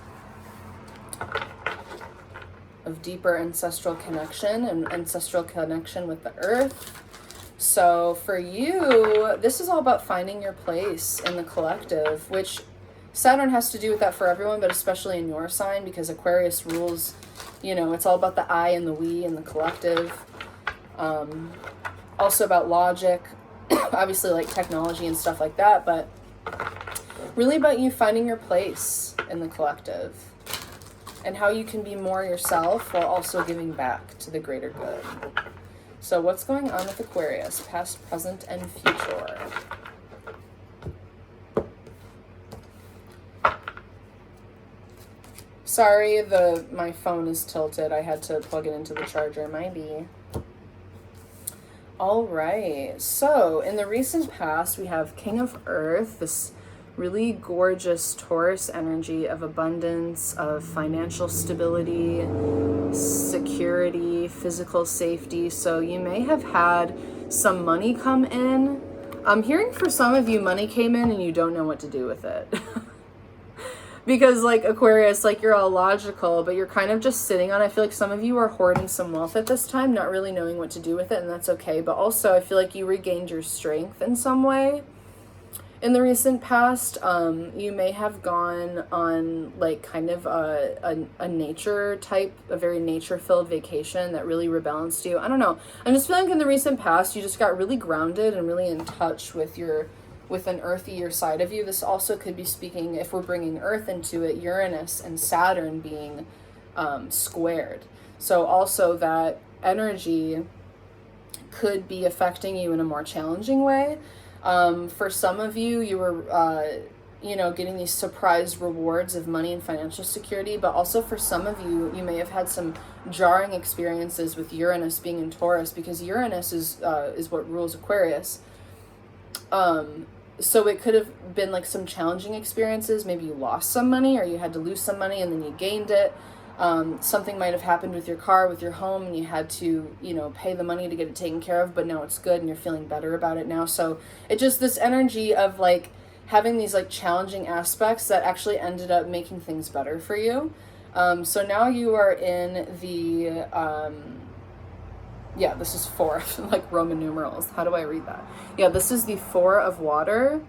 [SPEAKER 1] of deeper ancestral connection and ancestral connection with the earth. So for you, this is all about finding your place in the collective, which Saturn has to do with that for everyone, but especially in your sign, because Aquarius rules, it's all about the I and the we and the collective. Also about logic, obviously like technology and stuff like that, but really about you finding your place in the collective and how you can be more yourself while also giving back to the greater good. So what's going on with Aquarius, past, present, and future? Sorry, my phone is tilted. I had to plug it into the charger. Might be. All right. So in the recent past, we have King of Earth, this really gorgeous Taurus energy of abundance, of financial stability, security, physical safety. So you may have had some money come in. I'm hearing for some of you, money came in and you don't know what to do with it. Because like Aquarius, like you're all logical, but you're kind of just sitting on it. I feel like some of you are hoarding some wealth at this time, not really knowing what to do with it, and that's okay. But also I feel like you regained your strength in some way. In the recent past, you may have gone on like kind of a nature type, a very nature-filled vacation that really rebalanced you. I don't know. I'm just feeling like in the recent past, you just got really grounded and really in touch with an earthier side of you. This also could be speaking, if we're bringing Earth into it, Uranus and Saturn being squared. So also that energy could be affecting you in a more challenging way. For some of you, you were, getting these surprise rewards of money and financial security, but also for some of you, you may have had some jarring experiences with Uranus being in Taurus, because Uranus is what rules Aquarius. So it could have been like some challenging experiences. Maybe you lost some money, or you had to lose some money and then you gained it. Something might have happened with your car, with your home, and you had to, pay the money to get it taken care of, but now it's good and you're feeling better about it now. So it just, this energy of like having these like challenging aspects that actually ended up making things better for you. So now you are in the, this is 4, like Roman numerals. How do I read that? Yeah, this is the 4 of water.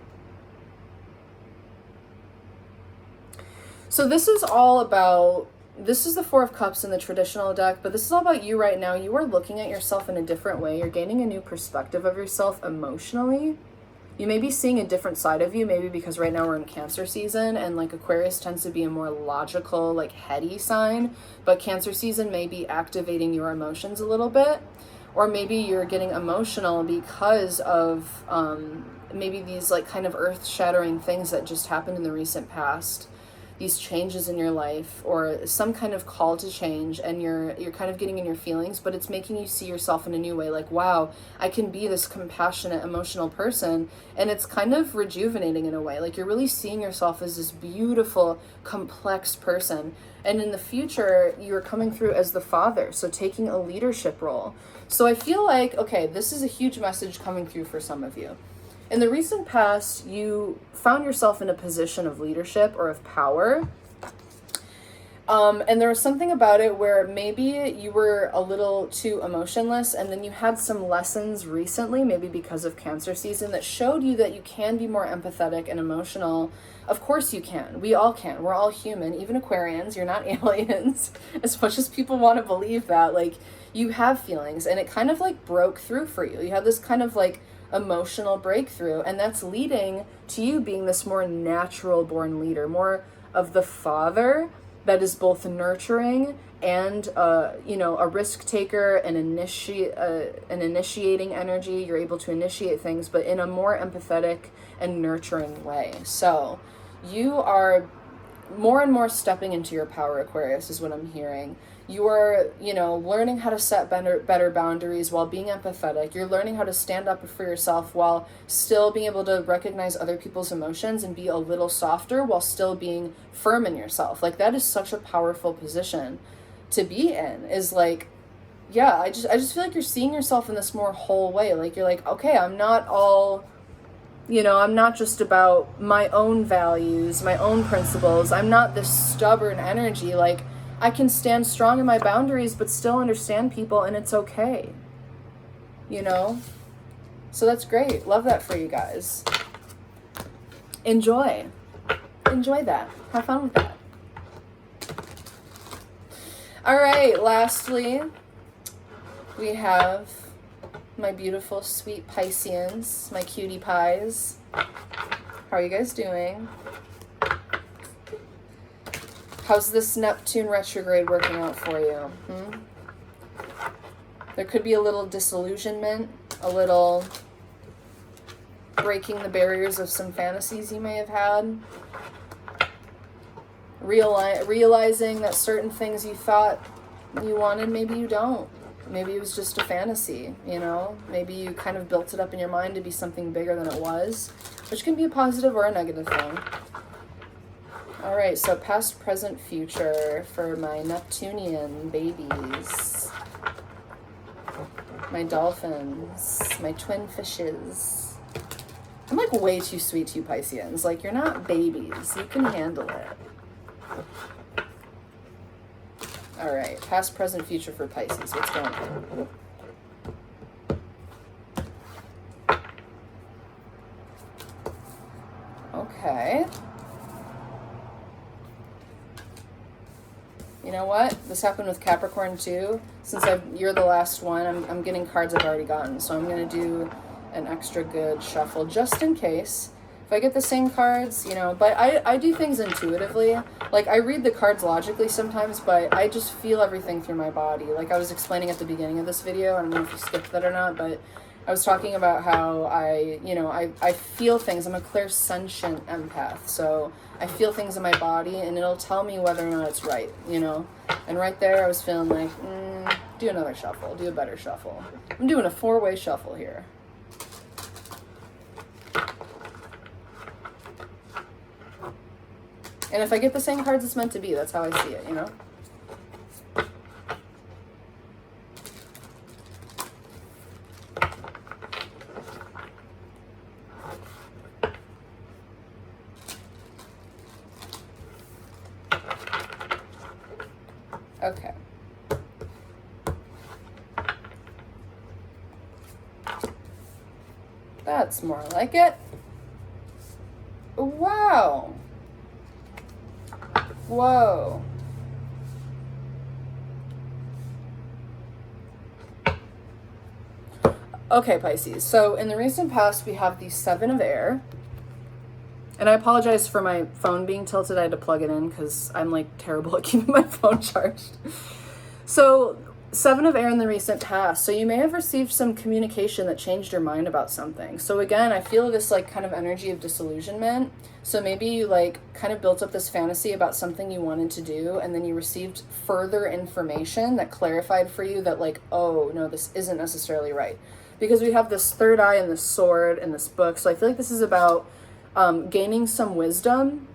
[SPEAKER 1] So this is all about, this is the 4 of Cups in the traditional deck, but this is all about you right now. You are looking at yourself in a different way. You're gaining a new perspective of yourself emotionally. You may be seeing a different side of you, maybe because right now we're in Cancer season, and like Aquarius tends to be a more logical, like heady sign, but Cancer season may be activating your emotions a little bit, or maybe you're getting emotional because of maybe these like kind of earth-shattering things that just happened in the recent past. these changes in your life, or some kind of call to change, and you're kind of getting in your feelings, but it's making you see yourself in a new way. Like, wow, I can be this compassionate, emotional person, and it's kind of rejuvenating in a way. Like, you're really seeing yourself as this beautiful, complex person. And in the future, you're coming through as the father, so taking a leadership role. So I feel like, okay, this is a huge message coming through for some of you. In the recent past, you found yourself in a position of leadership or of power. And there was something about it where maybe you were a little too emotionless, and then you had some lessons recently, maybe because of Cancer season, that showed you that you can be more empathetic and emotional. Of course you can. We all can. We're all human, even Aquarians. You're not aliens. As much as people want to believe that, like, you have feelings, and it kind of like broke through for you. You had this kind of like emotional breakthrough, and that's leading to you being this more natural born leader, more of the father that is both nurturing and a risk taker, an initiating energy. You're able to initiate things, but in a more empathetic and nurturing way. So you are more and more stepping into your power, Aquarius, is what I'm hearing. You are, learning how to set better boundaries while being empathetic. You're learning how to stand up for yourself while still being able to recognize other people's emotions and be a little softer while still being firm in yourself. Like, that is such a powerful position to be in, is like, yeah, I just feel like you're seeing yourself in this more whole way. Like, you're like, okay, I'm not all, I'm not just about my own values, my own principles. I'm not this stubborn energy. Like, I can stand strong in my boundaries, but still understand people, and it's okay. So that's great. Love that for you guys. Enjoy that. Have fun with that. All right. Lastly, we have my beautiful, sweet Pisceans, my cutie pies. How are you guys doing? How's this Neptune retrograde working out for you? There could be a little disillusionment, a little breaking the barriers of some fantasies you may have had. Realizing that certain things you thought you wanted, maybe you don't. Maybe it was just a fantasy, Maybe you kind of built it up in your mind to be something bigger than it was, which can be a positive or a negative thing. All right, so past, present, future for my Neptunian babies, my dolphins, my twin fishes. I'm like way too sweet to you, Pisceans. Like, you're not babies. You can handle it. All right, past, present, future for Pisces. What's going on? Okay. You know what? This happened with Capricorn too. Since you're the last one, I'm getting cards I've already gotten. So I'm going to do an extra good shuffle just in case. If I get the same cards, but I do things intuitively. Like, I read the cards logically sometimes, but I just feel everything through my body. Like I was explaining at the beginning of this video. I don't know if you skipped that or not, but I was talking about how I feel things. I'm a clairsentient empath, so I feel things in my body, and it'll tell me whether or not it's right, And right there, I was feeling like, do another shuffle, do a better shuffle. I'm doing a 4-way shuffle here. And if I get the same cards, it's meant to be. That's how I see it, Okay. That's more like it. Wow. Whoa. Okay, Pisces. So in the recent past, we have the 7 of air. And I apologize for my phone being tilted. I had to plug it in because I'm like terrible at keeping my phone charged. So Seven of Air in the recent past. So you may have received some communication that changed your mind about something. So again, I feel this like kind of energy of disillusionment. So maybe you like kind of built up this fantasy about something you wanted to do, and then you received further information that clarified for you that like, oh no, this isn't necessarily right. Because we have this third eye and this sword and this book. So I feel like this is about gaining some wisdom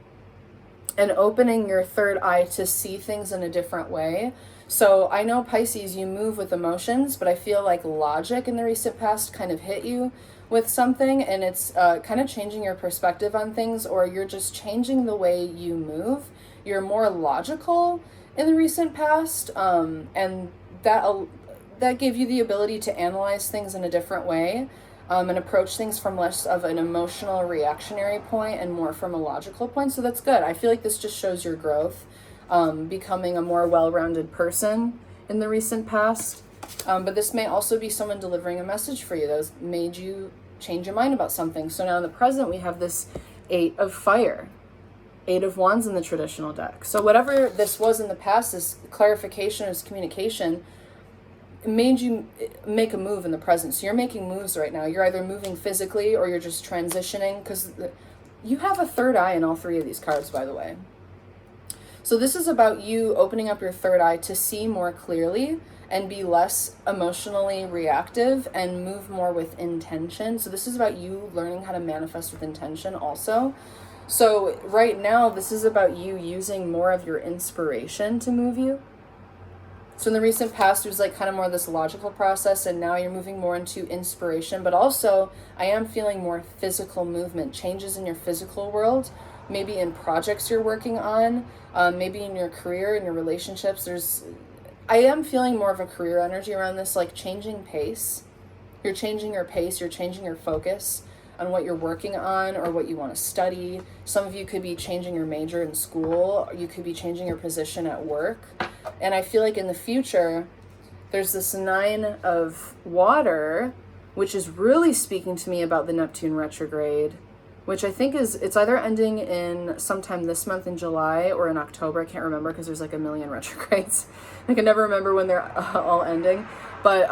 [SPEAKER 1] and opening your third eye to see things in a different way. So I know, Pisces, you move with emotions, but I feel like logic in the recent past kind of hit you with something, and it's kind of changing your perspective on things, or you're just changing the way you move. You're more logical in the recent past, and that gave you the ability to analyze things in a different way, and approach things from less of an emotional reactionary point and more from a logical point. So that's good. I feel like this just shows your growth. Becoming a more well-rounded person in the recent past. But this may also be someone delivering a message for you that has made you change your mind about something. So now in the present, we have this 8 of Fire, 8 of Wands in the traditional deck. So whatever this was in the past, this clarification, this communication, made you make a move in the present. So you're making moves right now. You're either moving physically or you're just transitioning, because you have a third eye in all 3 of these cards, by the way. So this is about you opening up your third eye to see more clearly and be less emotionally reactive and move more with intention. So this is about you learning how to manifest with intention also. So right now, this is about you using more of your inspiration to move you. So in the recent past, it was like kind of more this logical process, and now you're moving more into inspiration. But also, I am feeling more physical movement, changes in your physical world, maybe in projects you're working on, maybe in your career, in your relationships. I am feeling more of a career energy around this, like changing pace. You're changing your pace, you're changing your focus on what you're working on or what you want to study. Some of you could be changing your major in school. You could be changing your position at work. And I feel like in the future, there's this 9 of Water, which is really speaking to me about the Neptune retrograde, which I think it's either ending in sometime this month in July or in October. I can't remember because there's like a million retrogrades. I can never remember when they're all ending. But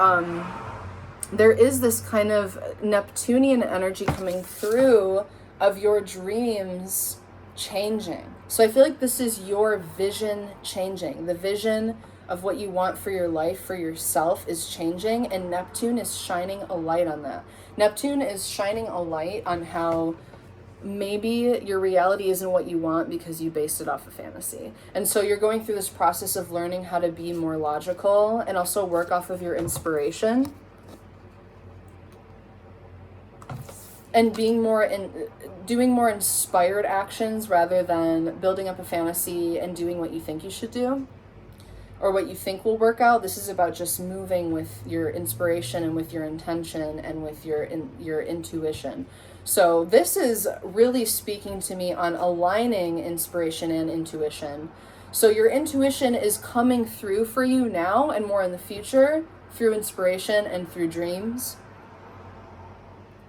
[SPEAKER 1] there is this kind of Neptunian energy coming through of your dreams changing. So I feel like this is your vision changing. The vision of what you want for your life, for yourself, is changing, and Neptune is shining a light on that. Neptune is shining a light on how maybe your reality isn't what you want because you based it off of fantasy. And so you're going through this process of learning how to be more logical and also work off of your inspiration. And being doing more inspired actions rather than building up a fantasy and doing what you think you should do or what you think will work out. This is about just moving with your inspiration and with your intention and with your intuition. So this is really speaking to me on aligning inspiration and intuition. So your intuition is coming through for you now and more in the future through inspiration and through dreams.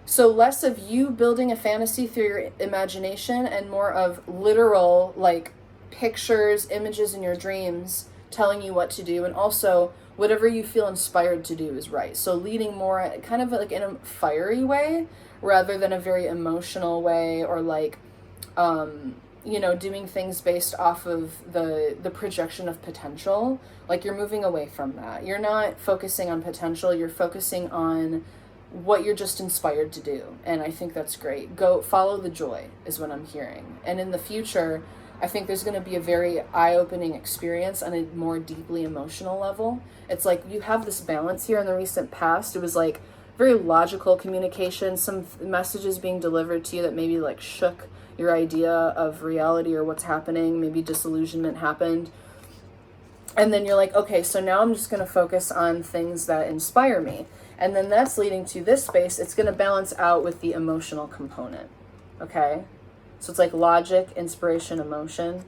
[SPEAKER 1] So less of you building a fantasy through your imagination and more of literal, like, pictures, images in your dreams telling you what to do. And also whatever you feel inspired to do is right. So leading more kind of like in a fiery way rather than a very emotional way, or like, doing things based off of the projection of potential. Like, you're moving away from that. You're not focusing on potential. You're focusing on what you're just inspired to do. And I think that's great. Go follow the joy is what I'm hearing. And in the future, I think there's going to be a very eye-opening experience on a more deeply emotional level. It's like you have this balance here. In the recent past, it was like very logical communication, some messages being delivered to you that maybe like shook your idea of reality or what's happening. Maybe disillusionment happened. And then you're like, okay, so now I'm just going to focus on things that inspire me. And then that's leading to this space. It's going to balance out with the emotional component. Okay? So it's like logic, inspiration, emotion.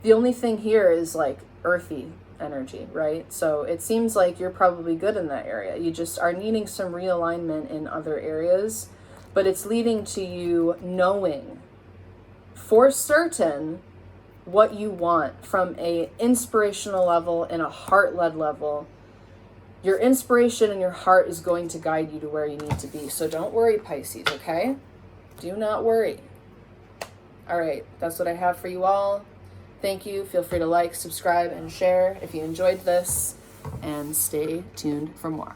[SPEAKER 1] The only thing here is like earthy energy, right? So it seems like you're probably good in that area. You just are needing some realignment in other areas. But it's leading to you knowing for certain what you want from a inspirational level and a heart-led level, your inspiration and your heart is going to guide you to where you need to be. So don't worry, Pisces, okay? Do not worry. All right, that's what I have for you all. Thank you. Feel free to like, subscribe, and share if you enjoyed this, and stay tuned for more.